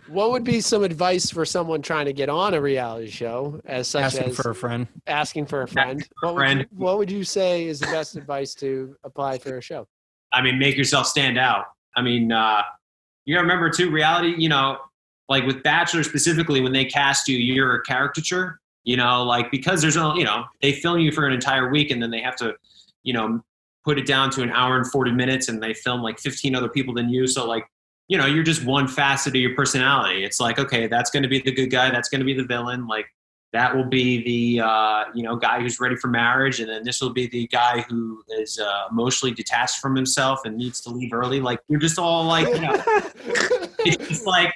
What would be some advice for someone trying to get on a reality show, asking for a friend? Asking for a friend. What would you say is the best advice to apply for a show? I mean, make yourself stand out. I mean, you gotta remember too, reality. Like with Bachelor specifically, when they cast you, you're a caricature. Because there's no, they film you for an entire week and then they have to, put it down to an hour and 40 minutes and they film like 15 other people than you. So like, you're just one facet of your personality. It's like, okay, that's going to be the good guy. That's going to be the villain. Like that will be the, guy who's ready for marriage. And then this will be the guy who is emotionally detached from himself and needs to leave early. Like you're just all like, it's just like,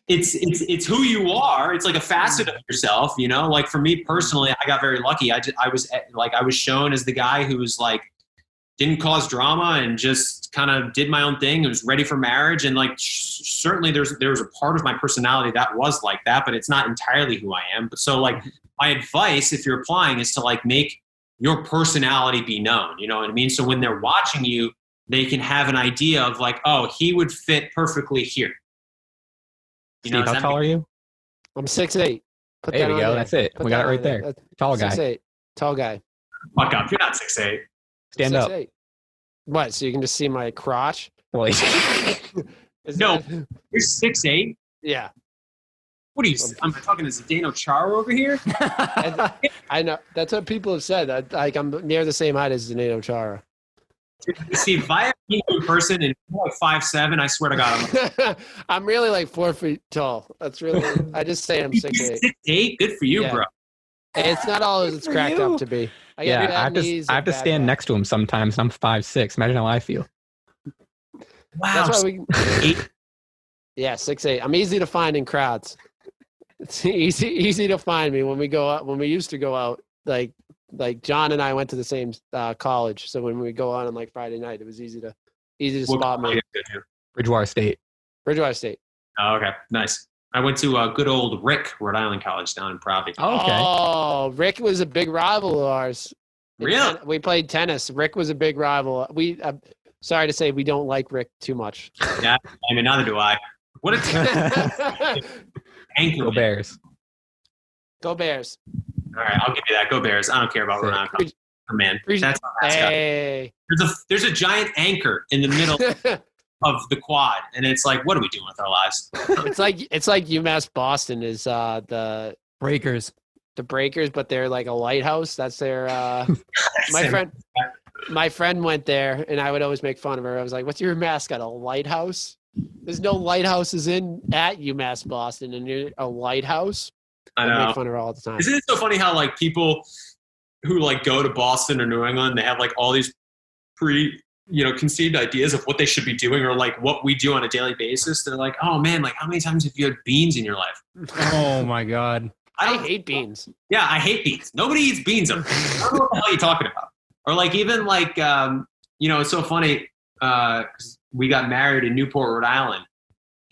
it's who you are. It's like a facet of yourself, like for me personally, I got very lucky. I was shown as the guy who was like, didn't cause drama and just kind of did my own thing. It was ready for marriage. And like, certainly there was a part of my personality that was like that, but it's not entirely who I am. But so like my advice, if you're applying, is to like make your personality be known. You know what I mean? So when they're watching you, they can have an idea of like, oh, he would fit perfectly here. Steve, how tall are you? I'm 6'8". There we go. That's it. We got it right there. Tall guy. 6'8". Tall guy. Fuck up. You're not 6'8". Stand 6'8". up. What? So you can just see my crotch? No, you're 6'8". Yeah. What are you? I'm talking to Zdeno Chara over here. I know. That's what people have said. I'm near the same height as Zdeno Chara. See, if I have you in person and you're like 5'7", I swear to God, I'm really like 4 feet tall. That's really. I just say I'm 6'8". 6'8", good for you, bro. It's not all as it's cracked up to be. I have to stand next to him sometimes. I'm 5'6". Imagine how I feel. Wow. That's why 6'8". I'm easy to find in crowds. It's easy to find me when we go out. When we used to go out, like John and I went to the same college, so when we go out on like Friday night, it was easy to spot me. Bridgewater State. Oh, okay, nice. I went to good old Rick, Rhode Island College down in Providence. Oh, okay. Oh, Rick was a big rival of ours. Really? We played tennis. Rick was a big rival. Sorry to say, we don't like Rick too much. Yeah, I mean, neither do I. What a anchor. Go Bears. Go Bears. All right, I'll give you that. Go Bears. I don't care about Rhode Island. Man, that's hey. There's a giant anchor in the middle of the quad, and it's like, what are we doing with our lives? It's like UMass Boston is the Breakers. The Breakers, but they're like a lighthouse. That's their my friend went there, and I would always make fun of her. I was like, what's your mascot, a lighthouse? There's no lighthouses at UMass Boston, and you're a lighthouse. I know. Make fun of her all the time. Isn't it so funny how like people who like go to Boston or New England, they have like all these conceived ideas of what they should be doing or like what we do on a daily basis. They're like, oh man, like how many times have you had beans in your life? Oh my God. I hate beans. Yeah, I hate beans. Nobody eats beans up here. I don't know what the hell you're talking about. Or like even like, it's so funny. 'Cause we got married in Newport, Rhode Island,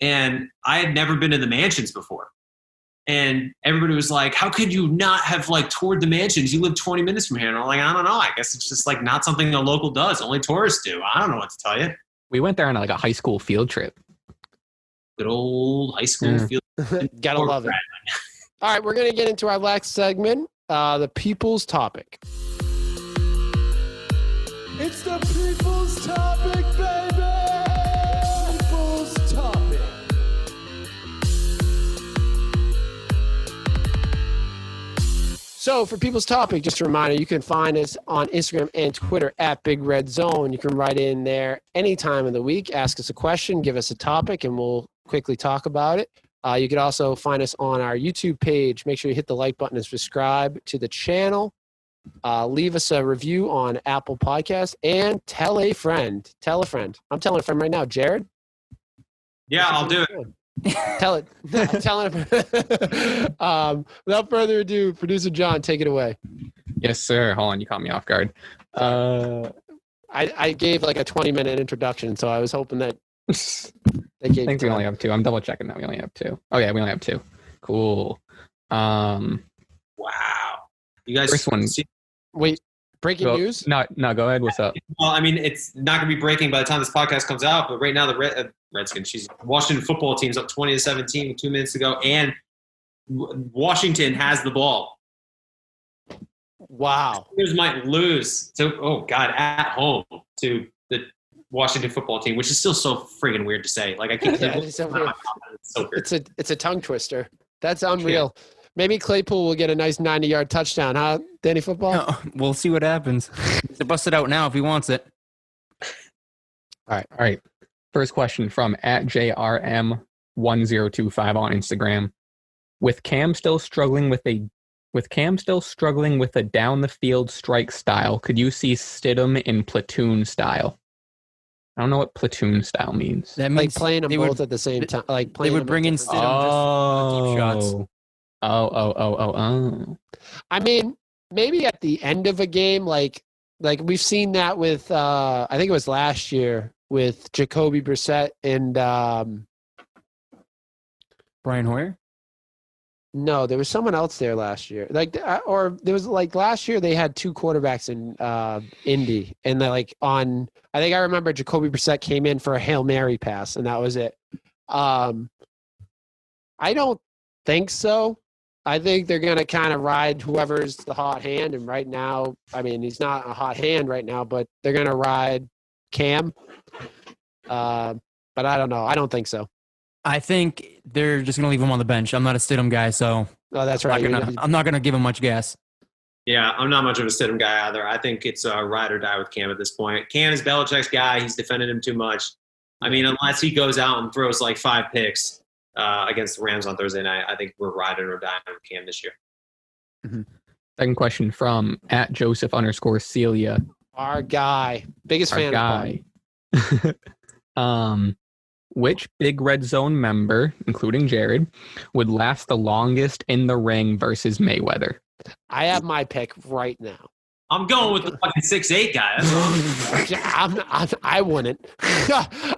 and I had never been to the mansions before. And everybody was like, how could you not have like toured the mansions? You live 20 minutes from here. And I'm like, I don't know. I guess it's just like not something a local does. Only tourists do. I don't know what to tell you. We went there on like a high school field trip. Good old high school field trip. Gotta love it. All right, we're going to get into our last segment, the people's topic. It's the people's topic, baby! People's So for People's Topic, just a reminder, you can find us on Instagram and Twitter at Big Red Zone. You can write in there any time of the week, ask us a question, give us a topic, and we'll quickly talk about it. You can also find us on our YouTube page. Make sure you hit the like button and subscribe to the channel. Leave us a review on Apple Podcasts and tell a friend. Tell a friend. I'm telling a friend right now. Jared? Yeah, I'll do it. Tell it. Tell it. Without further ado, producer John, take it away. Yes, sir. Hold on, you caught me off guard. I gave like a 20-minute introduction, so I was hoping that I think we only have 2. I'm double checking that we only have 2. Oh yeah, we only have 2. Cool. Wow. You guys. First one. Wait. Breaking news? No, go ahead. What's up? Well, I mean, it's not going to be breaking by the time this podcast comes out, but right now the Redskins, Washington football team's up 20-17 with 2 minutes to go, and Washington has the ball. Wow. Steelers might lose at home to the Washington football team, which is still so friggin' weird to say. Like I can't. It's so weird. It's a tongue twister. That's unreal. Yeah. Maybe Claypool will get a nice 90-yard touchdown, huh, Danny Football? No, we'll see what happens. He's bust it out now if he wants it. All right. First question from @JRM1025 on Instagram. With Cam still struggling with a down the field strike style, could you see Stidham in platoon style? I don't know what platoon style means. That means like playing them both at the same time. Like they would bring in Stidham just deep shots. Oh. I mean, maybe at the end of a game, like we've seen that with I think it was last year with Jacoby Brissett and Brian Hoyer. No, there was someone else there last year. Or there was like last year they had 2 quarterbacks in Indy, and they're like on. I think I remember Jacoby Brissett came in for a Hail Mary pass, and that was it. I don't think so. I think they're going to kind of ride whoever's the hot hand. And right now, I mean, he's not a hot hand right now, but they're going to ride Cam. But I don't know. I don't think so. I think they're just going to leave him on the bench. I'm not a Stidham guy, so that's right. I'm not going to give him much gas. Yeah, I'm not much of a Stidham guy either. I think it's a ride or die with Cam at this point. Cam is Belichick's guy. He's defended him too much. I mean, unless he goes out and throws like 5 picks against the Rams on Thursday night, I think we're riding or dying with Cam this year. Mm-hmm. Second question from @Joseph_Celia. Our guy. Biggest fan of guy. Which Big Red Zone member, including Jared, would last the longest in the ring versus Mayweather? I have my pick right now. I'm going with the fucking 6'8" guy. I wouldn't.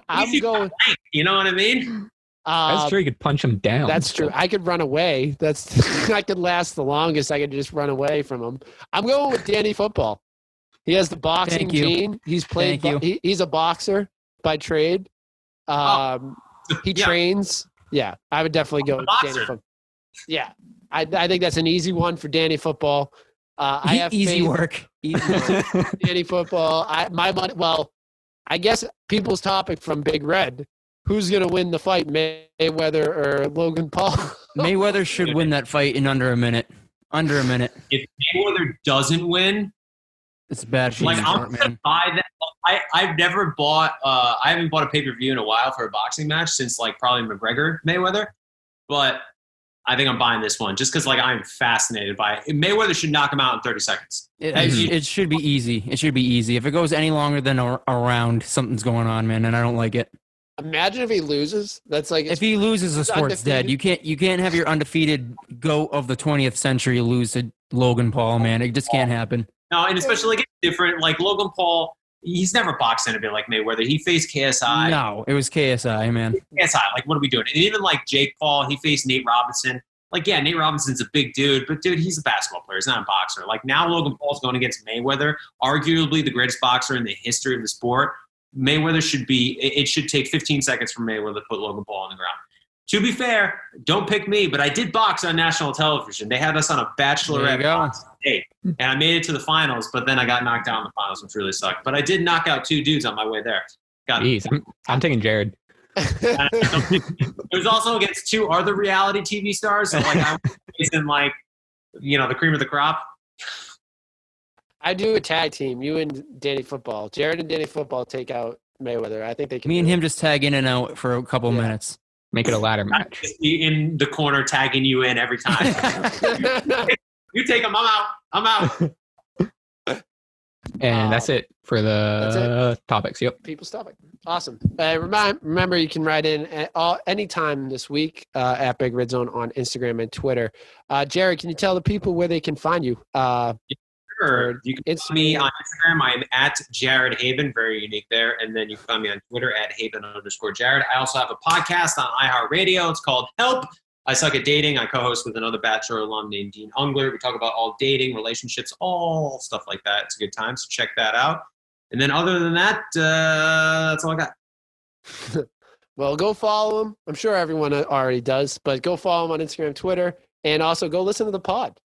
I'm going. You know what I mean? That's true. You could punch him down. That's true. I could run away. I could last the longest. I could just run away from him. I'm going with Danny Football. He has the boxing gene. He's played. He's a boxer by trade. He trains. Yeah, I would definitely go with Danny Football. Yeah, I think that's an easy one for Danny Football. I have easy work. Danny Football. My money. Well, I guess People's Topic from Big Red. Who's going to win the fight, Mayweather or Logan Paul? Mayweather should win that fight in under a minute. Under a minute. If Mayweather doesn't win, it's bad. Like I'm going to buy that. I've never bought. I haven't bought a pay-per-view in a while for a boxing match since like probably McGregor Mayweather, but I think I'm buying this one just because like I'm fascinated by it. Mayweather should knock him out in 30 seconds. It should be easy. It should be easy. If it goes any longer than a round, something's going on, man, and I don't like it. Imagine if he loses. That's like if he loses, the sport's dead. You can't have your undefeated GOAT of the 20th century lose to Logan Paul, man. It just can't happen. No, and especially like it's different. Like Logan Paul, he's never boxed in a bit like Mayweather. He faced KSI. No, it was KSI, man. KSI, like what are we doing? And even like Jake Paul, he faced Nate Robinson. Like, yeah, Nate Robinson's a big dude, but dude, he's a basketball player. He's not a boxer. Like now Logan Paul's going against Mayweather, arguably the greatest boxer in the history of the sport. Mayweather it should take 15 seconds for Mayweather to put Logan Paul on the ground. To be fair, don't pick me, but I did box on national television. They had us on a Bachelorette date, and I made it to the finals, but then I got knocked out in the finals, which really sucked. But I did knock out 2 dudes on my way there. I'm taking Jared. It was also against 2 other reality TV stars. So like I was facing like the cream of the crop. I do a tag team. You and Danny Football. Jared and Danny Football take out Mayweather. I think they can. Me and him just tag in and out for a couple minutes. Make it a ladder match. In the corner, tagging you in every time. You take him. I'm out. And that's it for the topics. Yep. People's topic. Awesome. Remember, you can write in anytime this week at Big Red Zone on Instagram and Twitter. Jared, can you tell the people where they can find you? Sure. You can find me on Instagram. I'm at Jared Haibon, very unique there. And then you can find me on Twitter at Haibon_Jared. I also have a podcast on iHeartRadio. It's called Help. I Suck at Dating. I co-host with another Bachelor alum named Dean Ungler. We talk about all dating, relationships, all stuff like that. It's a good time, so check that out. And then other than that, that's all I got. Well, go follow him. I'm sure everyone already does, but go follow him on Instagram, Twitter, and also go listen to the pod.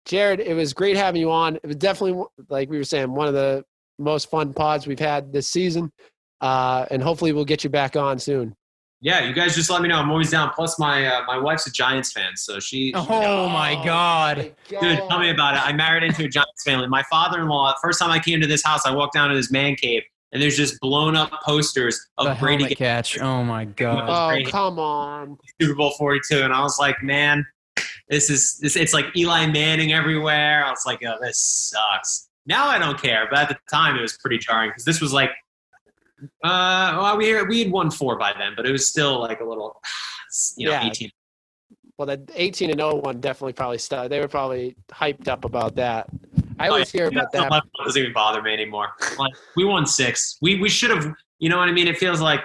Jared, it was great having you on. It was definitely, like we were saying, one of the most fun pods we've had this season. And hopefully we'll get you back on soon. Yeah, you guys just let me know. I'm always down. Plus, my wife's a Giants fan, so she. Oh my God, dude, tell me about it. I married into a Giants family. My father-in-law. First time I came to this house, I walked down to this man cave, and there's just blown up posters of the Brady catch. Oh my God. Oh, come on. Super Bowl 42, and I was like, man, this. It's like Eli Manning everywhere. I was like, oh, this sucks. Now I don't care, but at the time it was pretty jarring because this was like. We had won 4 by then, but it was still like a little, 18. Well, the 18-0 one definitely probably started. They were probably hyped up about that. I always hear about that. It doesn't even bother me anymore. Like, we won 6. We should have. You know what I mean? It feels like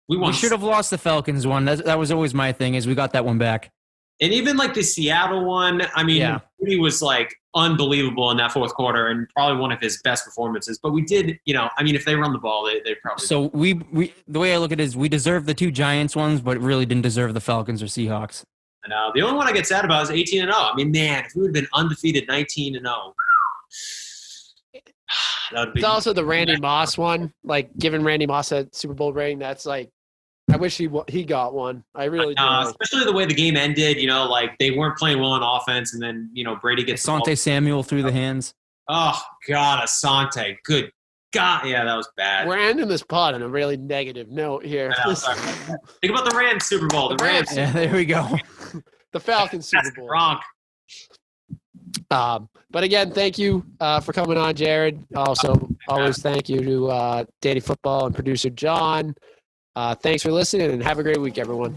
we won. We should have lost the Falcons one. That was always my thing. Is we got that one back. And even like the Seattle one, I mean, he was like unbelievable in that fourth quarter and probably one of his best performances. But we did, if they run the ball, they probably. So we the way I look at it is we deserve the 2 Giants ones, but really didn't deserve the Falcons or Seahawks. I know. The only one I get sad about is 18-0. I mean, man, if we would have been undefeated 19-0. It's also the Randy Moss one, like giving Randy Moss a Super Bowl ring. That's like, I wish he got one. I really do. Especially the way the game ended, like they weren't playing well on offense, and then, Brady gets Asante Samuel through the hands. Oh, God, Asante. Good God. Yeah, that was bad. We're ending this pod on a really negative note here. Think about the Rams Super Bowl. The Rams. Yeah, there we go. The Falcons Super Bowl. Gronk. But again, thank you for coming on, Jared. Also, always thank you to Danny Football and producer John. Thanks for listening, and have a great week, everyone.